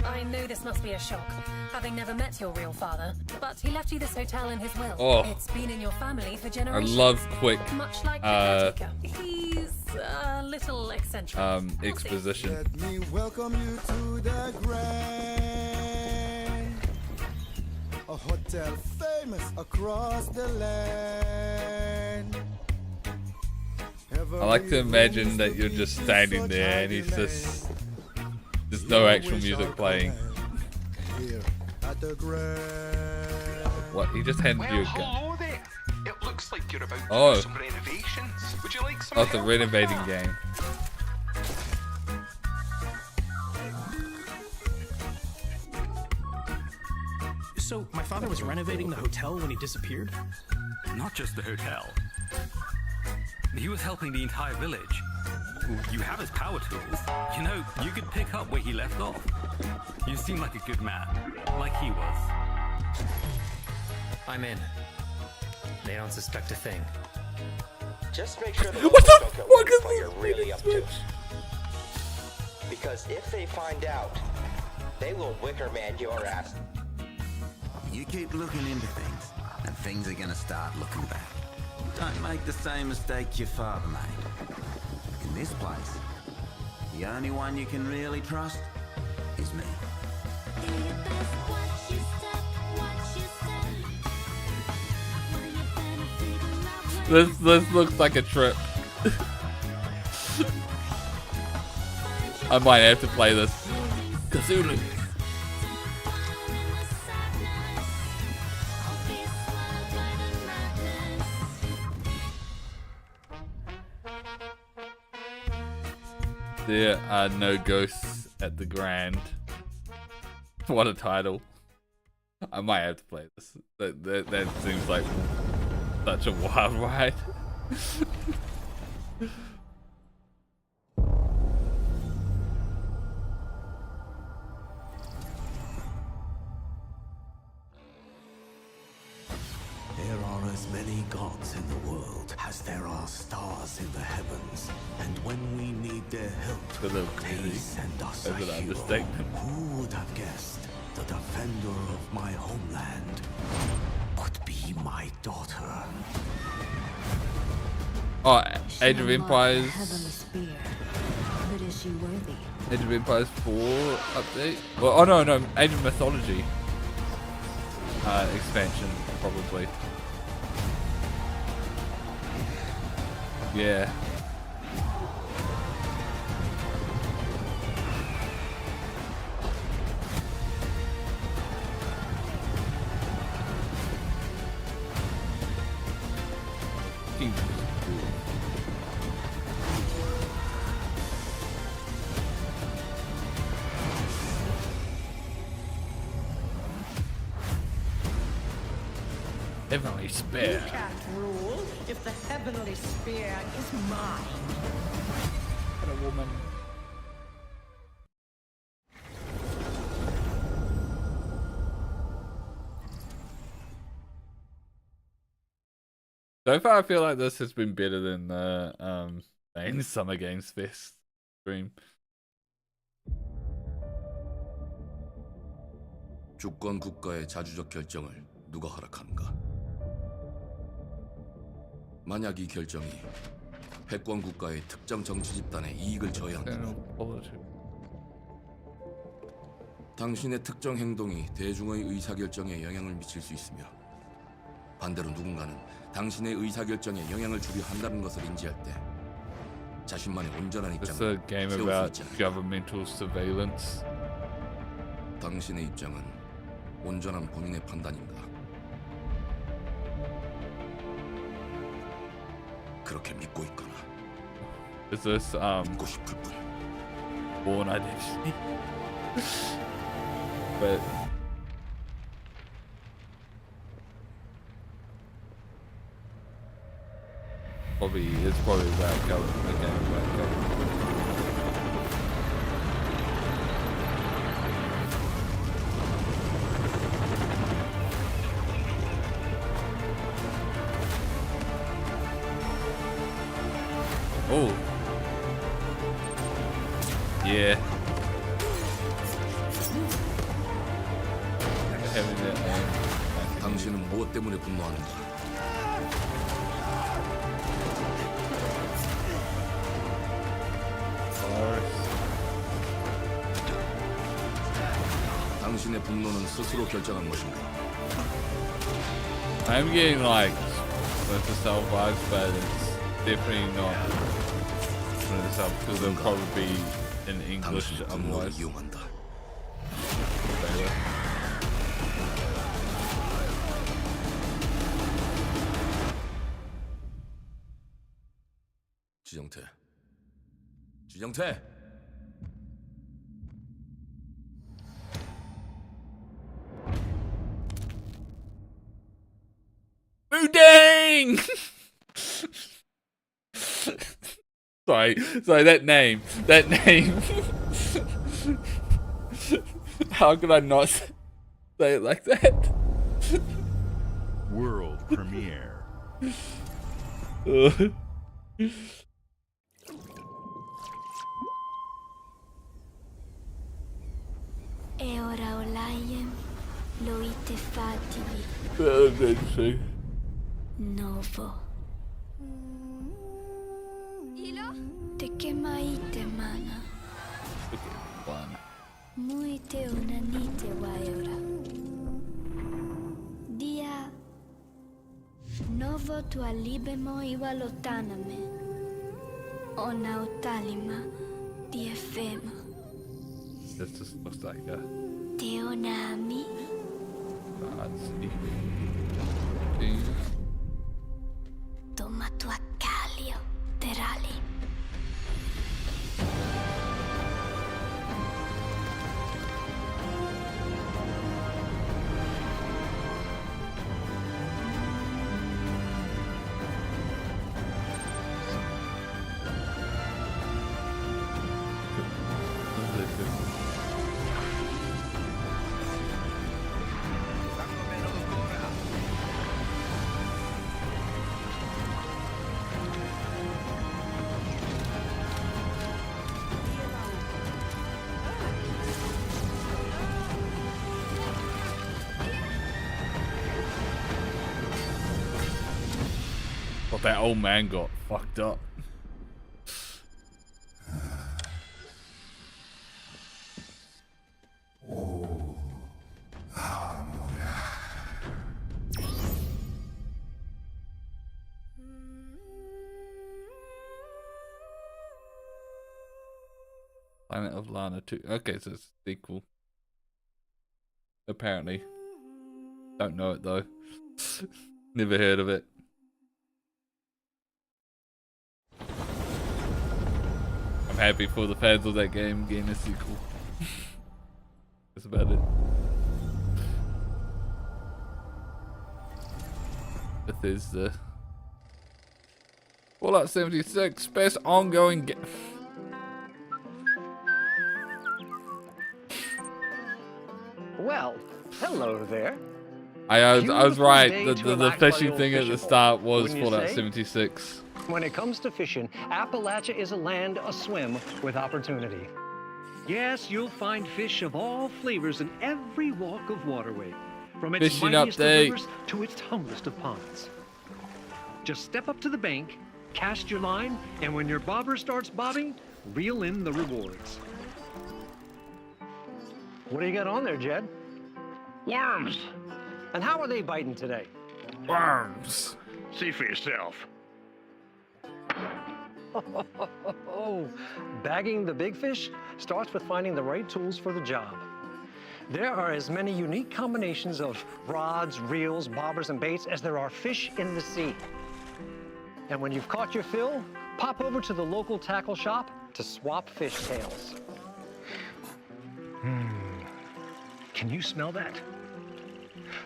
I know this must be a shock, having never met your real father, but he left you this hotel in his will. Oh. It's been in your family for I generations. love quick Much like the caretaker. He's a little eccentric. exposition. Let me welcome you to the Grand, a hotel famous across the land. I like to imagine that you're just standing there and he's just there's no actual music playing. What? He just handed you a gun. Hello there. It looks like you're about to Oh. do some renovations. Would you like some Oh, it's a help? renovating game. So, my father was renovating the hotel when he disappeared? Not just the hotel. He was helping the entire village. You have his power tools. You know, you could pick up where he left off. You seem like a good man, like he was. I'm in. They don't suspect a thing. Just make sure the What the locals don't fuck get is what you're really up to. Because if they find out, they will Wicker Man your ass. You keep looking into things, and things are gonna start looking back. Don't make the same mistake your father made. In this place, the only one you can really trust is me. This looks like a trip. I might have to play this. Cthulhu. There are no ghosts at the Grand. What a title. I might have to play this. That seems like such a wild ride. There are as many gods in the world as there are stars in the heavens, and when we need their help, they send us a hero. Who would have guessed the defender of my homeland would be my daughter? Oh, Age of Empires. Heavenly spear. But is she worthy? Age of Empires 4 update. Well, oh no, Age of Mythology expansion probably. Yeah. Heavenly Spear. You can't rule if the heavenly spear is mine. What a woman. So far, I feel like this has been better than the main Summer Games Fest stream. 주권 국가의 자주적 결정을 누가 허락하는가? 만약 이 결정이 패권 국가의 특정 정치 집단의 이익을 저해한다면 당신의 특정 행동이 대중의 의사결정에 영향을 미칠 수 있으며 반대로 누군가는 당신의 의사결정에 영향을 주려 한다는 것을 인지할 때 자신만의 온전한 It's 입장을 a game 세울 수 about 있지 않을까? governmental surveillance. 당신의 입장은 온전한 본인의 판단인가? 그렇게 믿고 있거나 Is this 믿고 싶을 뿐. Born Identity? But it's probably about government. A game about government. Yeah. Having that 당신은 무엇 때문에 분노하는가? 당신의 분노는 스스로 결정한 것인가? I'm getting like Splinter Cell vibes, but it's definitely not Splinter Cell because it'll probably be in English otherwise. 이용한다. 지정태. 지정태. Boudin! sorry, that name. How could I not say it like that? World premiere. E ora olaiem loite fativi. Novo. Ilo? Te que maite mana. Muite unanite waiora. Dia. Novo tu alibemo iwa lotaname. Ona otalima di efema. This just looks like a Teonami. Toma tu accalio, terali. But that old man got fucked up. Planet of Lana 2. Okay, so it's a sequel. Apparently. Don't know it though. Never heard of it. I'm happy for the fans of that game getting a sequel. That's about it. Bethesda. Fallout 76, best ongoing game. Well, hello there. I was right. The fishing thing at the start was Fallout 76. When it comes to fishing, Appalachia is a land aswim with opportunity. Yes, you'll find fish of all flavors in every walk of waterway, from its Fishing mightiest update. of rivers to its humblest of ponds. Just step up to the bank, cast your line, and when your bobber starts bobbing, reel in the rewards. What do you got on there, Jed? Worms. And how are they biting today? Worms. See for yourself. Bagging the big fish starts with finding the right tools for the job. There are as many unique combinations of rods, reels, bobbers, and baits as there are fish in the sea. And when you've caught your fill, pop over to the local tackle shop to swap fish tails. Can you smell that?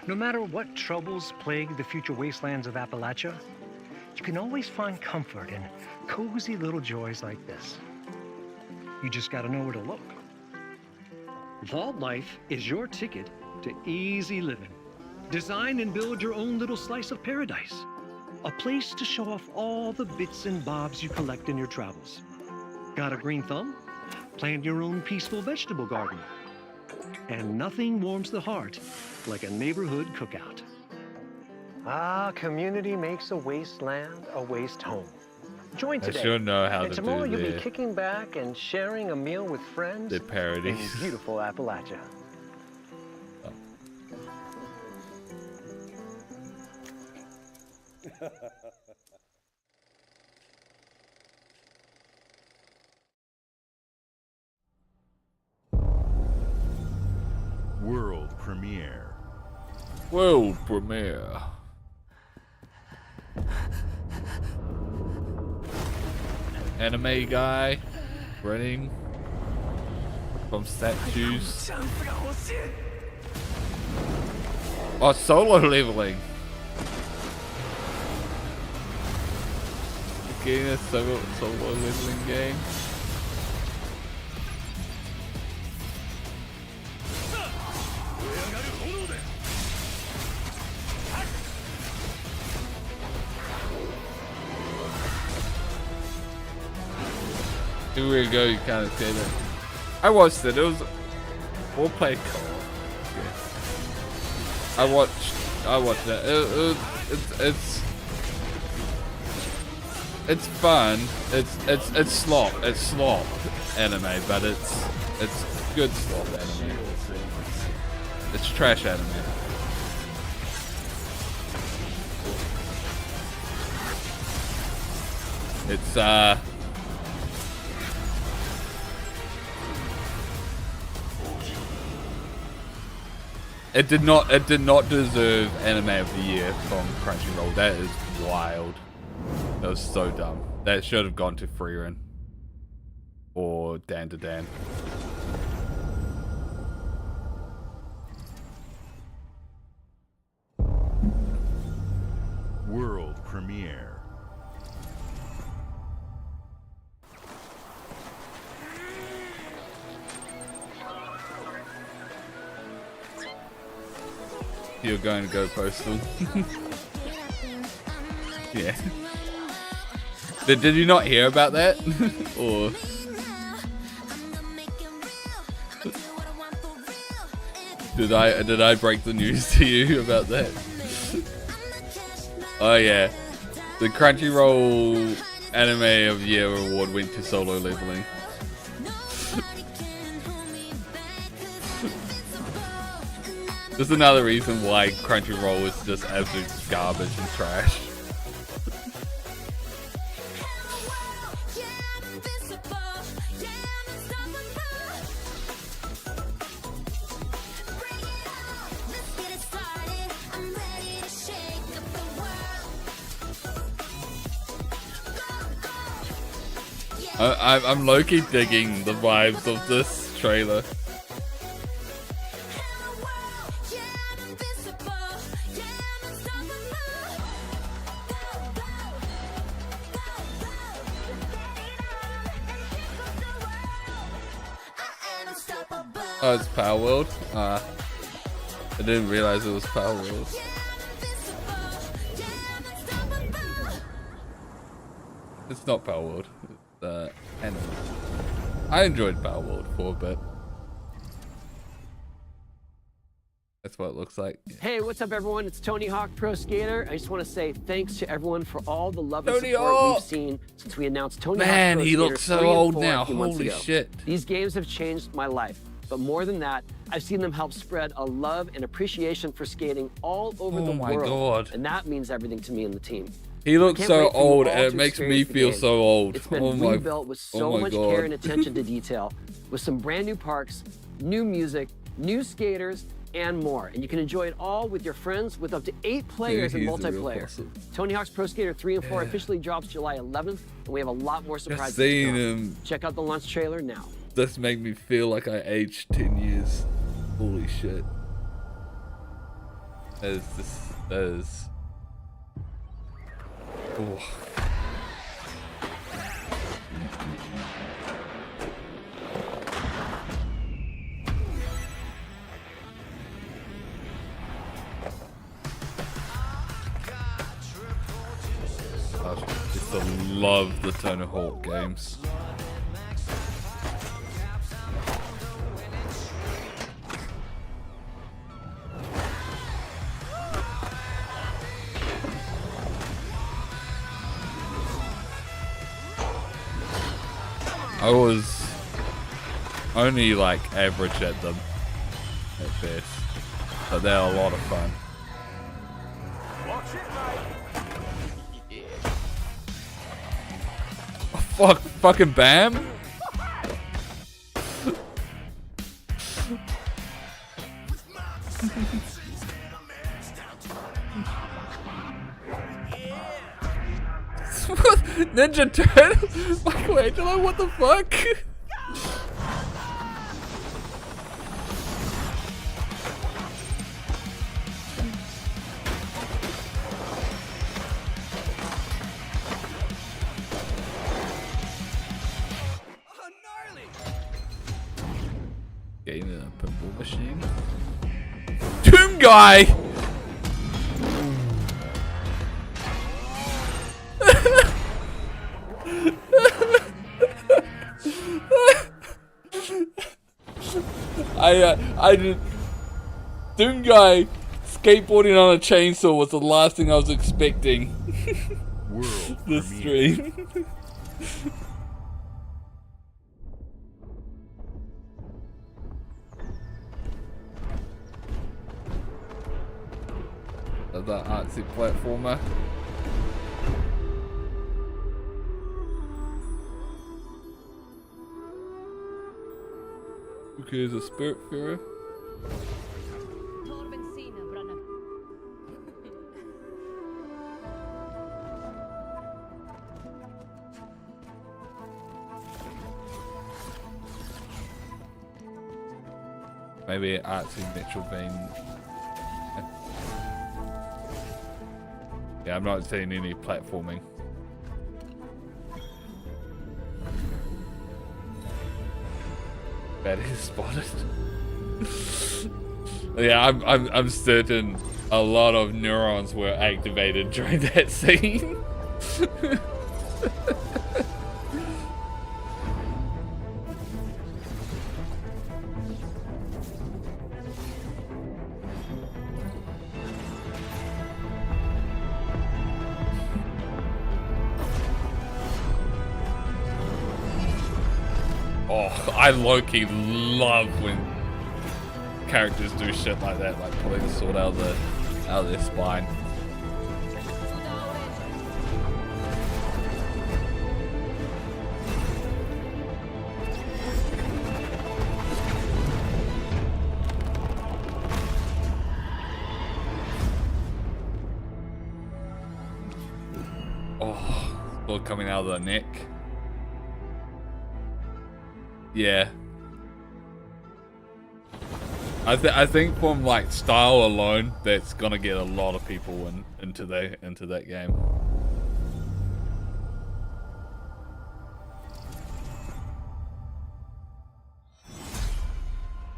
No matter what troubles plague the future wastelands of Appalachia, you can always find comfort in cozy little joys like this. You just gotta know where to look. Vault Life is your ticket to easy living. Design and build your own little slice of paradise. A place to show off all the bits and bobs you collect in your travels. Got a green thumb? plant your own peaceful vegetable garden. And nothing warms the heart like a neighborhood cookout. Ah, community makes a wasteland a waste home. Join today. I sure know how and to tomorrow do you'll be the kicking back and sharing a meal with friends parodies. in beautiful Appalachia. World premiere. World premiere. Anime guy running from statues. Oh, solo leveling. Getting a solo leveling game. Here we go, you kind of said it. I watched it, it was all play co-op. Yeah. I watched it. It's fun. It's slop anime, but it's good slop anime. It's trash anime. It's It did not deserve Anime of the Year from Crunchyroll. That is wild. That was so dumb. That should have gone to Freerin or Dan to Dan. World premiere. You're going to go postal. Yeah. Did you not hear about that? Or did I break the news to you about that? Oh yeah. The Crunchyroll Anime of the Year award went to Solo Leveling. Just another reason why Crunchyroll is just absolute garbage and trash. I'm low-key digging the vibes of this trailer. Oh, it's Power World? I didn't realize it was Power World. It's not Power World. It's anime. I enjoyed Power World for a bit. That's what it looks like. Hey, what's up, everyone? It's Tony Hawk Pro Skater. I just want to say thanks to everyone for all the love and Tony support Hawk! we've seen since we announced Tony Man, Hawk Pro he Skater looks so 3 and old 4 now. a few months Holy ago. shit. These games have changed my life. But more than that, I've seen them help spread a love and appreciation for skating all over the world. Oh my God. And that means everything to me and the team. He looks I can't so wait for you old all and it to makes me experience the feel game. so old. It's been Oh my, rebuilt with so oh my much God. care and attention to detail, with some brand new parks, new music, new skaters, and more. And you can enjoy it all with your friends with up to 8 players in he's a real multiplayer. person. Tony Hawk's Pro Skater 3 and 4 Yeah. officially drops July 11th, and we have a lot more surprises to seeing come. him. Check out the launch trailer now. This made me feel like I aged 10 years. Holy shit. That is. Oh. I used to love the Tony Hawk games. was only like average at them at best, but they're a lot of fun. Oh, fucking Bam! Ninja Turtles? Michelangelo, what the fuck? Getting in a pinball machine. Tomb Guy! I did. Doom Guy skateboarding on a chainsaw was the last thing I was expecting. World this stream. That artsy platformer. Okay, is a spirit fairy. Maybe artsy Mitchell Bean. Yeah, I'm not seeing any platforming. That is spotted. Yeah, I'm certain a lot of neurons were activated during that scene. Oh, I low-key love when characters do shit like that, like pulling the sword out of their spine. Oh, sword coming out of the neck. Yeah. I think from like style alone, that's gonna get a lot of people into that game.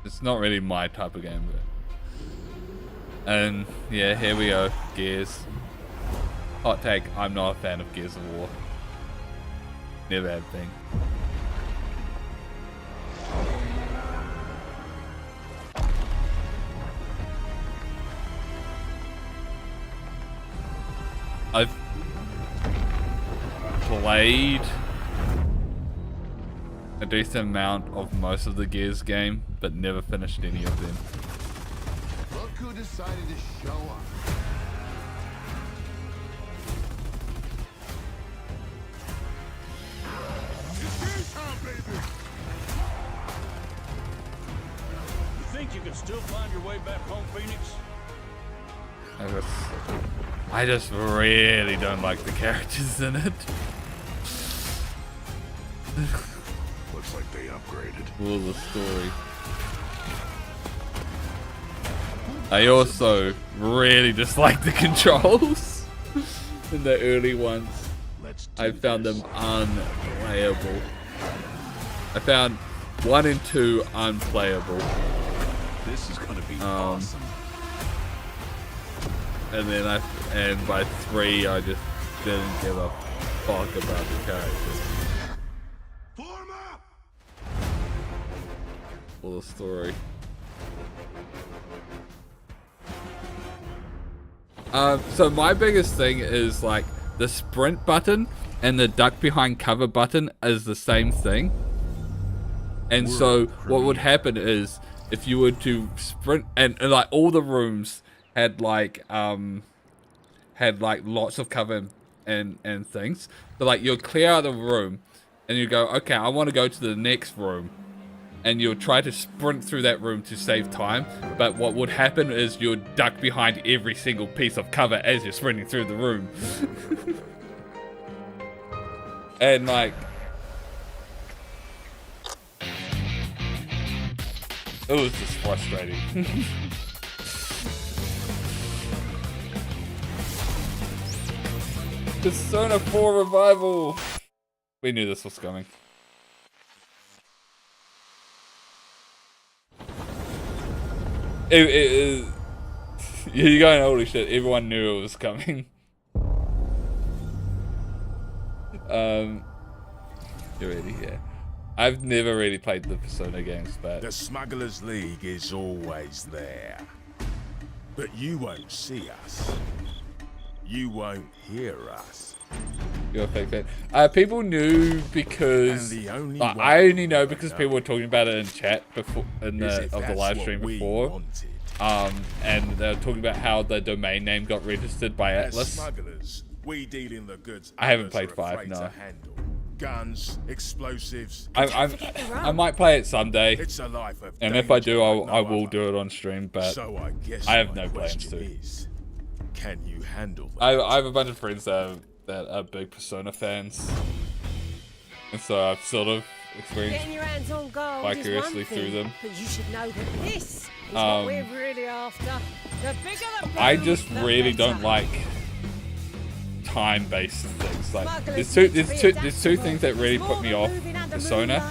It's not really my type of game, but and yeah, here we go, Gears. Hot take: I'm not a fan of Gears of War. Never have been. I've played a decent amount of most of the Gears game, but never finished any of them. Look who decided to show up. It's game time, baby. You think you can still find your way back home, Phoenix? I just really don't like the characters in it. Looks like they upgraded. All the story. I also really dislike the controls in the early ones. I found them unplayable. I found 1 and 2 unplayable. This is gonna be awesome. And then by 3 I just didn't give a fuck about the characters. Form up! Or the story. So my biggest thing is like the sprint button and the duck behind cover button is the same thing. And so what would happen is if you were to sprint, and like all the rooms had like lots of cover and things. So like you'll clear out the room and you go, okay, I want to go to the next room. And you'll try to sprint through that room to save time. But what would happen is you'll duck behind every single piece of cover as you're sprinting through the room. And like, it was just frustrating. Persona 4 Revival! We knew this was coming. You're going, holy shit, everyone knew it was coming. You ready? Yeah. I've never really played the Persona games, but... The Smugglers League is always there. But you won't see us. You won't hear us. You're a fake fan. People knew because... I only know because people were talking about it in chat before, of the live stream before. And they were talking about how the domain name got registered by Atlas. Smugglers, we deal in the goods. I haven't played 5, no. Guns, explosives. I might play it someday. It's a life of and if I do, I will do it on stream, but so I guess I have no plans to. Can you handle that? I have a bunch of friends that are big Persona fans. And so I've sort of experienced Getting your hands on gold vicariously is one through thing, them. but you should know that this is what we're really after. The bigger the I boom, just the really better. don't like time-based things. Like there's two things that really put me off Persona.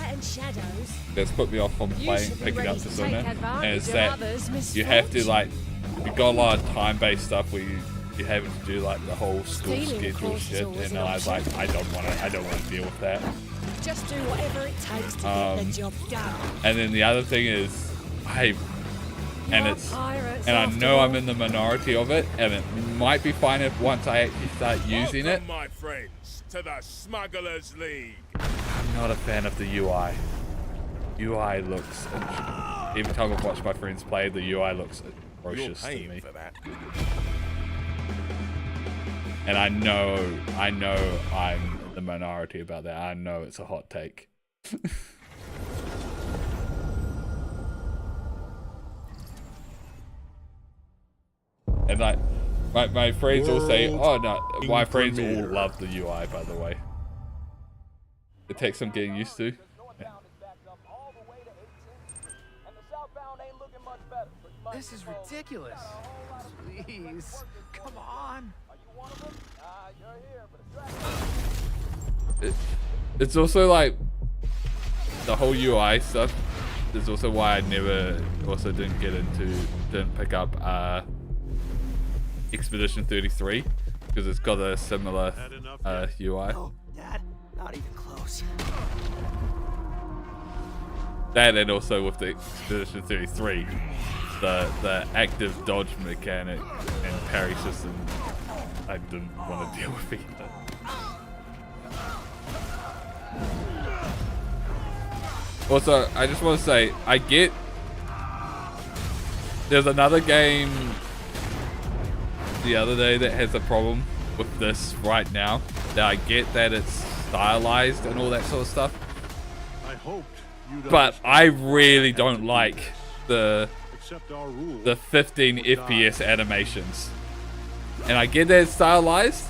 That's put me off from picking up Persona, and it's that you have to like you've got a lot of time-based stuff where you having to do like the whole school schedule shit, and I was like, I don't want to deal with that. Just do whatever it takes to get the job done. And then the other thing is, I know I'm in the minority of it, and it might be fine if once I actually start using it. My friends, to the Smugglers League. I'm not a fan of the UI. UI looks, every time I've watched my friends play, the UI looks atrocious to me. For that. And I know I'm the minority about that. I know it's a hot take. And like, my friends all say, oh no, my friends all love the UI, by the way. It takes some getting used to. Yeah. This is ridiculous. Please, come on. It's also like the whole UI stuff is also why I didn't pick up Expedition 33 because it's got a similar UI. No, Dad, not even close. That and also with the Expedition 33, the active dodge mechanic and parry system, I didn't want to deal with either. Also, I just want to say, I get there's another game the other day that has a problem with this right now. That I get that it's stylized and all that sort of stuff. I hoped you'd but I really don't like the 15 FPS animations. And I get that it's stylized.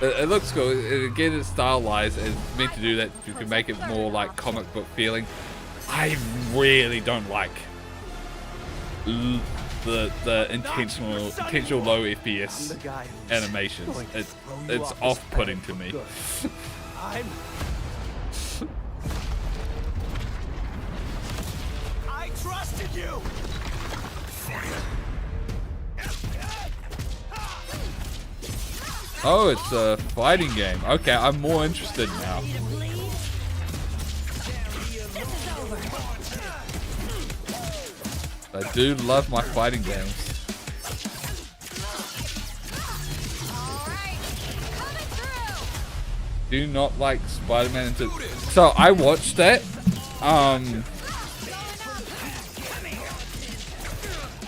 It looks cool. Again, it's stylized and it's meant to do that. You can make it more like comic book feeling. I really don't like the intentional low FPS animations. It's off-putting to me. I trusted you. Oh, it's a fighting game. Okay, I'm more interested now. I do love my fighting games. Do not like Spider-Man into... So I watched that.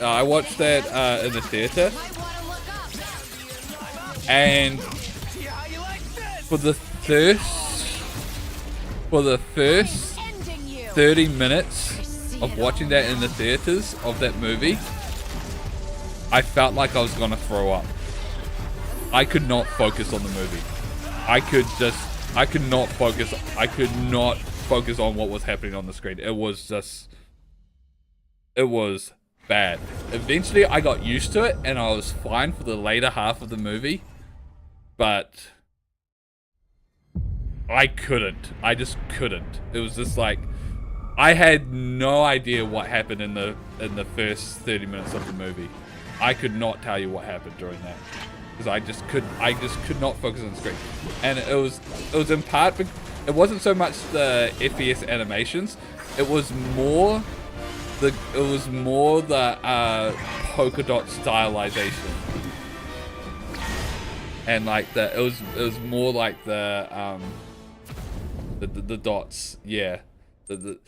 I watched that in the theater, and for the first 30 minutes of watching that in the theaters of that movie, I felt like I was gonna throw up. I could not focus on the movie. I could not focus on what was happening on the screen. It was bad. Eventually I got used to it and I was fine for the later half of the movie, but I just couldn't. It was just like, I had no idea what happened in the first 30 minutes of the movie. I could not tell you what happened during that, because I just could not focus on the screen. And it was in part, it wasn't so much the FPS animations, it was more the polka dot stylization, and like it was more like the dots, yeah, the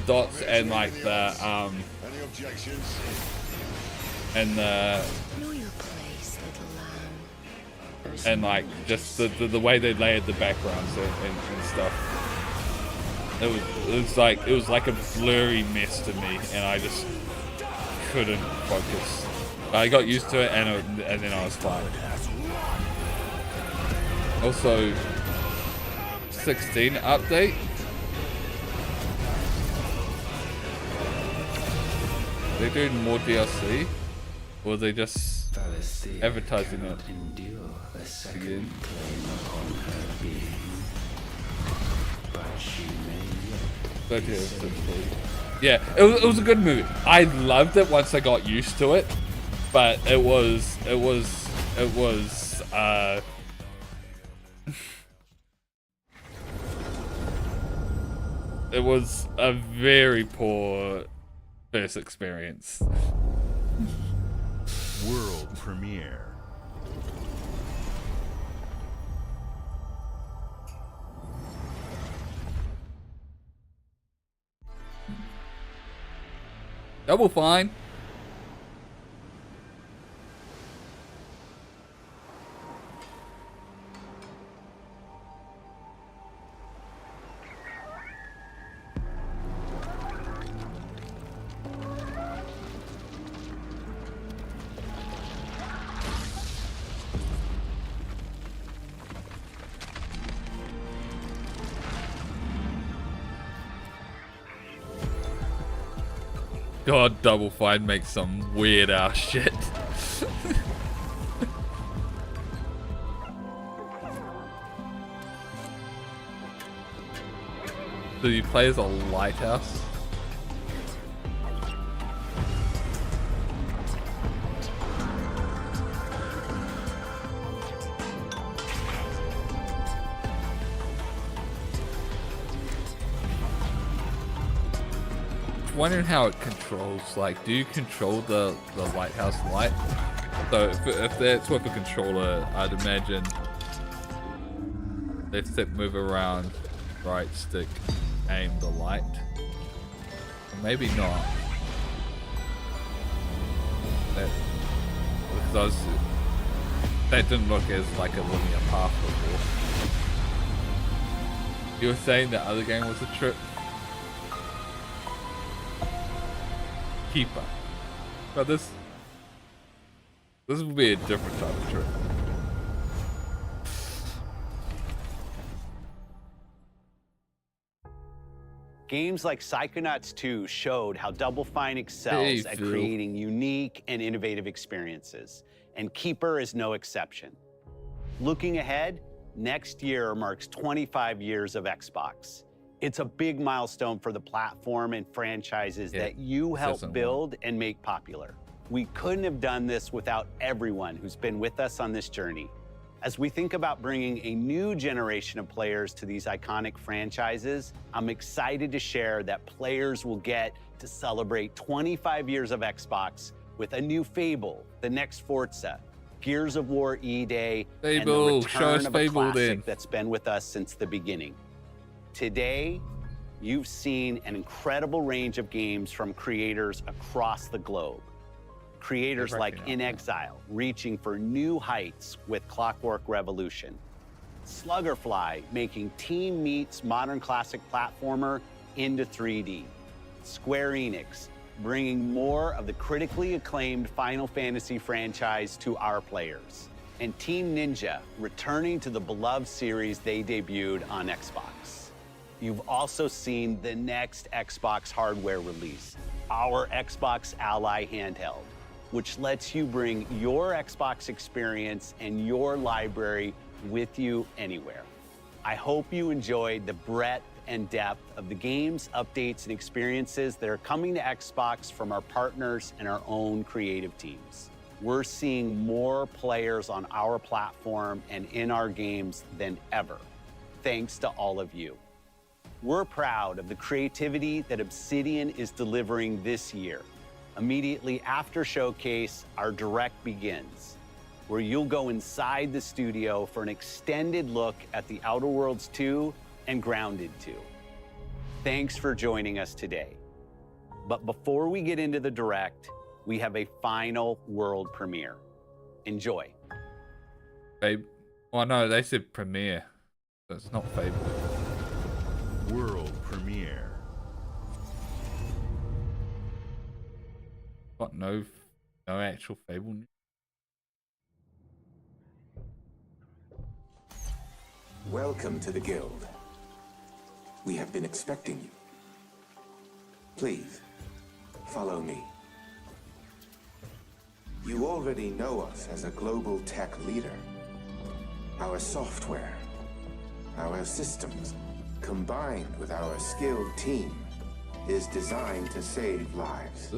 dots, and like the Any objections? and the and like just the way they layered the backgrounds and stuff. It was like a blurry mess to me, and I just couldn't focus. I got used to it, and then I was fine. Also, 16 update. They're doing more DLC, or are they just advertising it again? Yeah, it was a good movie. I loved it once I got used to it, but it was it was a very poor first experience. World premiere. Double Fine. God, Double Fine makes some weird ass shit. Do you play as a lighthouse? Wondering how it controls, like, do you control the lighthouse light? So if that's with a controller, I'd imagine left stick move around, right stick aim the light. Or maybe not. That didn't look as like a linear path before. You were saying the other game was a trip? Keeper. But this will be a different type of trip. Games like Psychonauts 2 showed how Double Fine excels at creating unique and innovative experiences, and Keeper is no exception. Looking ahead, next year marks 25 years of Xbox. It's a big milestone for the platform and franchises that you helped build and make popular. We couldn't have done this without everyone who's been with us on this journey. As we think about bringing a new generation of players to these iconic franchises, I'm excited to share that players will get to celebrate 25 years of Xbox with a new Fable, the next Forza, Gears of War E-Day, and the return of a classic that's been with us since the beginning. Today, you've seen an incredible range of games from creators across the globe. Creators like ENVexile reaching for new heights with Clockwork Revolution. Sluggerfly making Team Meat's modern classic platformer into 3D. Square Enix bringing more of the critically acclaimed Final Fantasy franchise to our players. And Team Ninja returning to the beloved series they debuted on Xbox. You've also seen the next Xbox hardware release, our Xbox Ally handheld, which lets you bring your Xbox experience and your library with you anywhere. I hope you enjoyed the breadth and depth of the games, updates, and experiences that are coming to Xbox from our partners and our own creative teams. We're seeing more players on our platform and in our games than ever, thanks to all of you. We're proud of the creativity that Obsidian is delivering this year. Immediately after Showcase, our Direct begins, where you'll go inside the studio for an extended look at The Outer Worlds 2 and Grounded 2. Thanks for joining us today. But before we get into the Direct, we have a final world premiere. Enjoy. Oh no, they said premiere. That's not Fable. World premiere. What? No actual Fable news? Welcome to the Guild. We have been expecting you. Please, follow me. You already know us as a global tech leader. Our software, our systems, combined with our skilled team, is designed to save lives.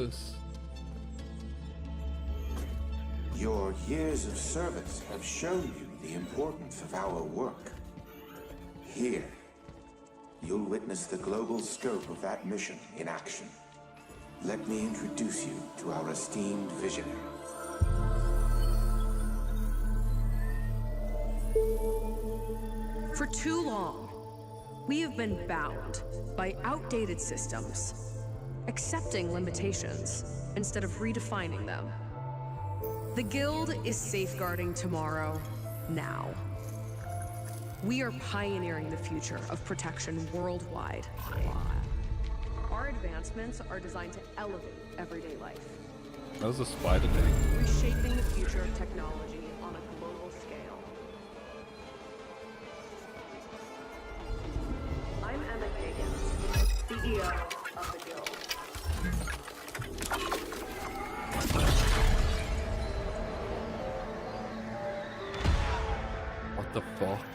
Your years of service have shown you the importance of our work. Here, you'll witness the global scope of that mission in action. Let me introduce you to our esteemed visionary. For too long, we have been bound by outdated systems, accepting limitations instead of redefining them. The Guild is safeguarding tomorrow, now. We are pioneering the future of protection worldwide. Our advancements are designed to elevate everyday life. That was a spider thing. Reshaping the future of technology on a global scale. I'm Emma Kagan, CEO of the Guild. What the fuck?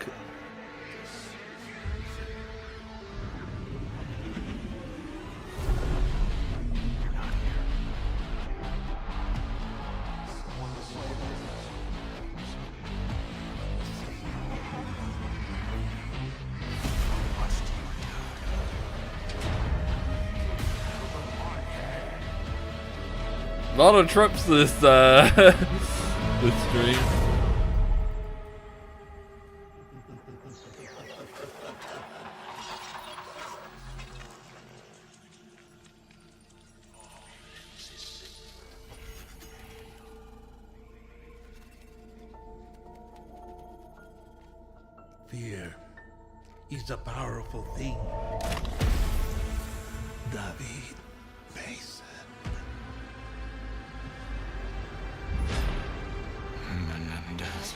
A lot of trips this this stream. Fear is a powerful thing. David Mason. Menendez.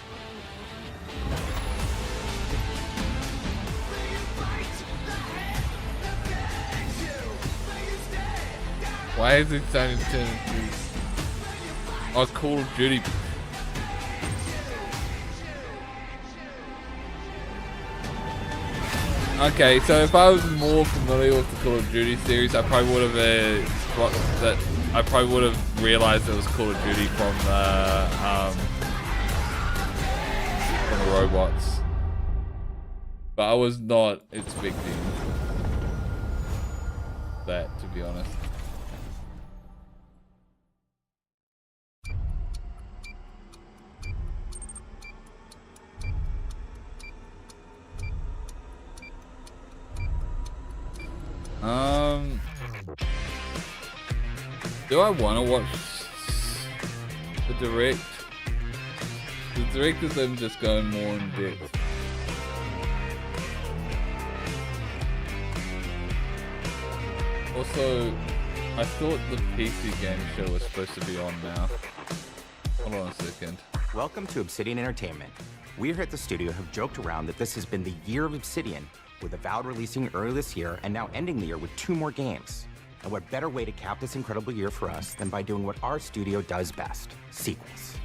Why is it sounding to Call of Duty? Okay, so if I was more familiar with the Call of Duty series, I probably would have realized it was Call of Duty from the robots. But I was not expecting that, to be honest. Do I want to watch The direct is them just going more in depth. Also, I thought the PC game show was supposed to be on now. Hold on a second. Welcome to Obsidian Entertainment. We here at the studio have joked around that this has been the year of Obsidian, with Avowed releasing early this year and now ending the year with 2 more games. And what better way to cap this incredible year for us than by doing what our studio does best, sequels.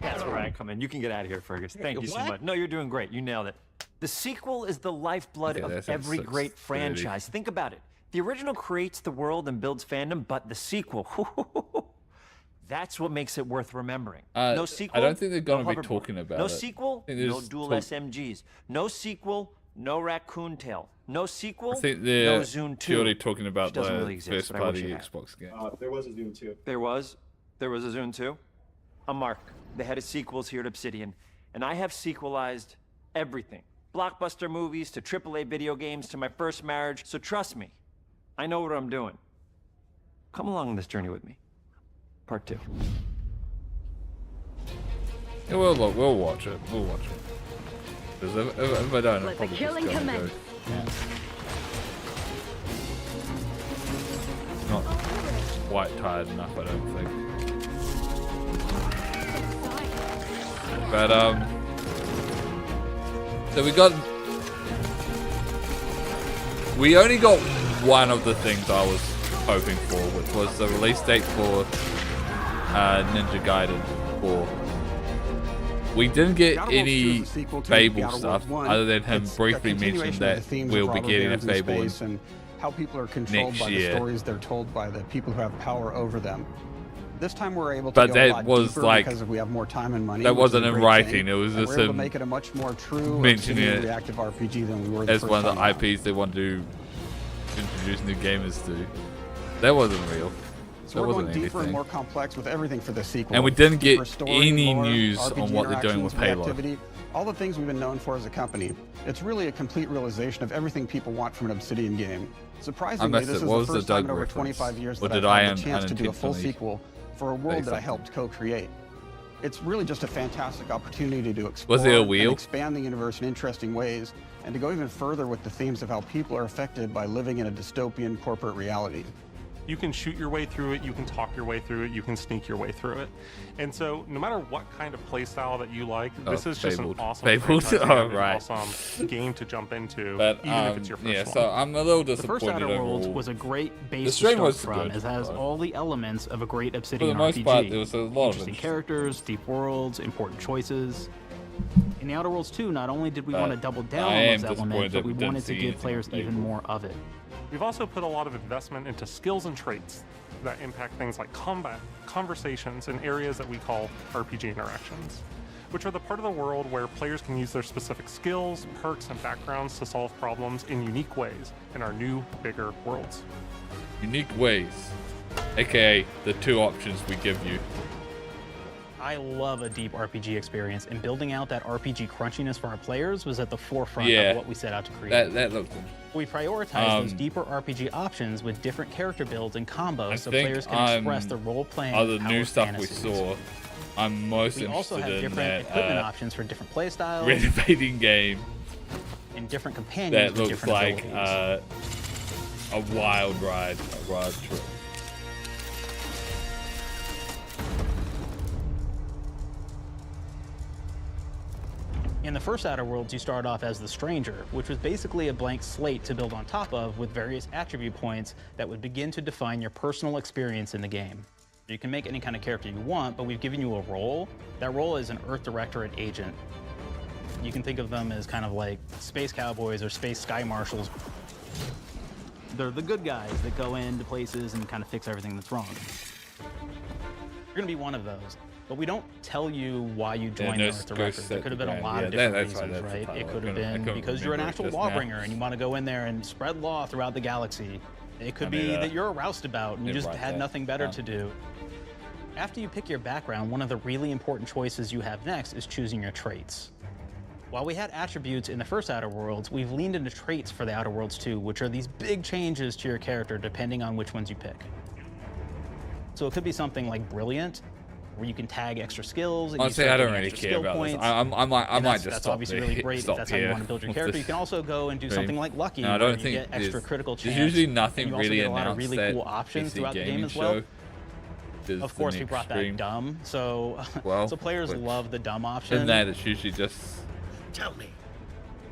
That's where I come in. You can get out of here, Fergus. Thank you so What? much. No, you're doing great. You nailed it. The sequel is the lifeblood Okay, that of sounds every so great sturdy. franchise. Think about it. The original creates the world and builds fandom, but the sequel, that's what makes it worth remembering. No sequel. I don't think they're gonna no be hoverboard. talking about no it. sequel. I think No there's dual talk- SMGs. No sequel. No raccoon tail. No sequel. I think no they're Zune 2. purely talking about which doesn't the really exist, first but I wish party it had. Xbox game. There was a Zune 2. There was a Zune 2. I'm Mark, the head of sequels here at Obsidian, and I have sequelized everything. Blockbuster movies to AAA video games to my first marriage, so trust me, I know what I'm doing. Come along on this journey with me. Part 2. Yeah, we'll watch it. We'll watch it. Because if I don't, I'll Let the probably killing just go commence. Not quite tired enough, I don't think. But so we only got one of the things I was hoping for, which was the release date for Ninja Gaiden 4. We didn't get any Fable stuff, other than him briefly mentioning that we'll be getting a Fable and how people are controlled next by year. the stories they're told by the people who have power over them. This time we're able to But go that a lot was deeper like- because we have more time and money. that which is wasn't a in great writing, thing. it was And just we're able to him make it a much more true mentioning Obsidian it reactive RPG than we were the as first one of time out. the IPs they want to introduce new gamers to. That wasn't real. So That we're going wasn't deeper and anything. more complex with everything for the sequel. And we didn't get Deeper story, any lore, news RPG on what they're doing with interactions, Halo. reactivity, all the things we've been known for as a company. It's really a complete realization of everything people want from an Obsidian game. Surprisingly, missed this it. is What the was the first time Doug in over reference? 25 years Or that did I've I had the chance to do a full unintentionally sequel for a say world that I something? helped co-create. It's really just a fantastic opportunity to explore Was there a and wheel? expand the universe in interesting ways, and to go even further with the themes of how people are affected by living in a dystopian corporate reality. You can shoot your way through it, you can talk your way through it, you can sneak your way through it. And so no matter what kind of play style that you like, this is just Fabled. an awesome Fabled. franchise Oh, and right. an awesome game to jump into, But, even if it's your first yeah, one. so I'm a little The first disappointed Outer Worlds overall. was a great The base to stream start was from, good, as it has but all the elements of a great for Obsidian the most RPG. part, there was a lot of Interesting characters, deep worlds, important choices. In the Outer Worlds 2, not only did we But want to double down I on am those disappointed elements, that but we we didn't wanted to see give anything players on even Fable. more of it. We've also put a lot of investment into skills and traits that impact things like combat, conversations, and areas that we call RPG interactions, which are the part of the world where players can use their specific skills, perks, and backgrounds to solve problems in unique ways in our new, bigger worlds. Unique ways, aka the 2 options we give you. I love a deep RPG experience, and building out that RPG crunchiness for our players was at the forefront Yeah, of what we set out to create. that looked good. We prioritize those deeper RPG options with different character builds and combos, I so think players can express the role-playing other power new of stuff fantasies. we saw, I'm most We also have interested in different that equipment options for different playstyles renovating game and different companions that with looks different like abilities. a wild ride, a wild trip. In the first Outer Worlds, you start off as the Stranger, which was basically a blank slate to build on top of with various attribute points that would begin to define your personal experience in the game. You can make any kind of character you want, but we've given you a role. That role is an Earth Directorate agent. You can think of them as kind of like space cowboys or space sky marshals. They're the good guys that go into places and kind of fix everything that's wrong. You're gonna be one of those. But we don't tell you why you joined the Earth Directorate. There could have been a lot of different reasons, right? It could have been because you're an actual lawbringer and you want to go in there and spread law throughout the galaxy. It could be that you're a roustabout and you just had nothing better to do. After you pick your background, one of the really important choices you have next is choosing your traits. While we had attributes in the first Outer Worlds, we've leaned into traits for the Outer Worlds 2, which are these big changes to your character depending on which ones you pick. So it could be something like brilliant, where you can tag extra skills. And Honestly, you I start don't getting really extra care skill about this. points. I might just that's stop obviously there, really great. stop If that's how you here want to build your with character. this You can also go and do stream. something like Lucky, And I where don't you think get extra critical chance. there's usually and nothing you also really get a lot of announced really cool that options PC throughout the gaming game as well. show is Of course, the we next brought stream. that dumb, so Well, so players which- love the dumb option. And that it's usually just Tell me,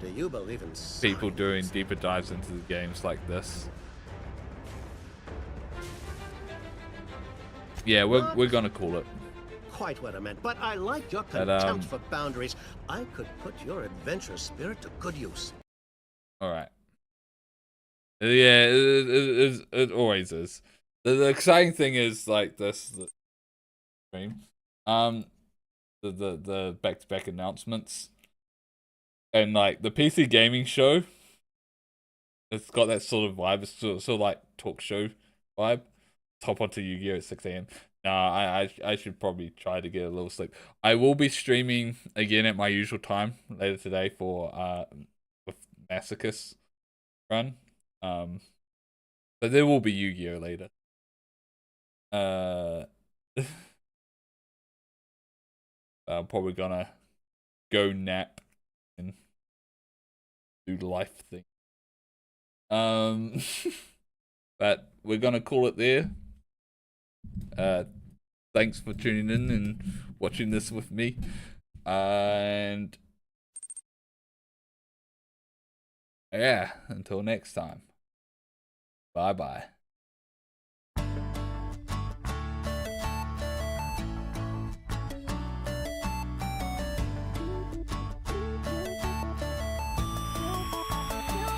do you believe in people doing deeper dives into the games like this. Yeah, we're gonna call it. Quite what I meant, but I like your But, contempt for boundaries. I could put your adventurous spirit to good use. All right. Yeah, it always is. The exciting thing is like this stream, the back-to-back announcements, and like the PC gaming show. It's got that sort of vibe. It's sort of like talk show vibe. Top onto Yu-Gi-Oh at 6 a.m. I should probably try to get a little sleep. I will be streaming again at my usual time later today for with Masochist run. But there will be Yu-Gi-Oh later. I'm probably gonna go nap and do life thing. But we're gonna call it there. Thanks for tuning in and watching this with me. And yeah, until next time. Bye bye.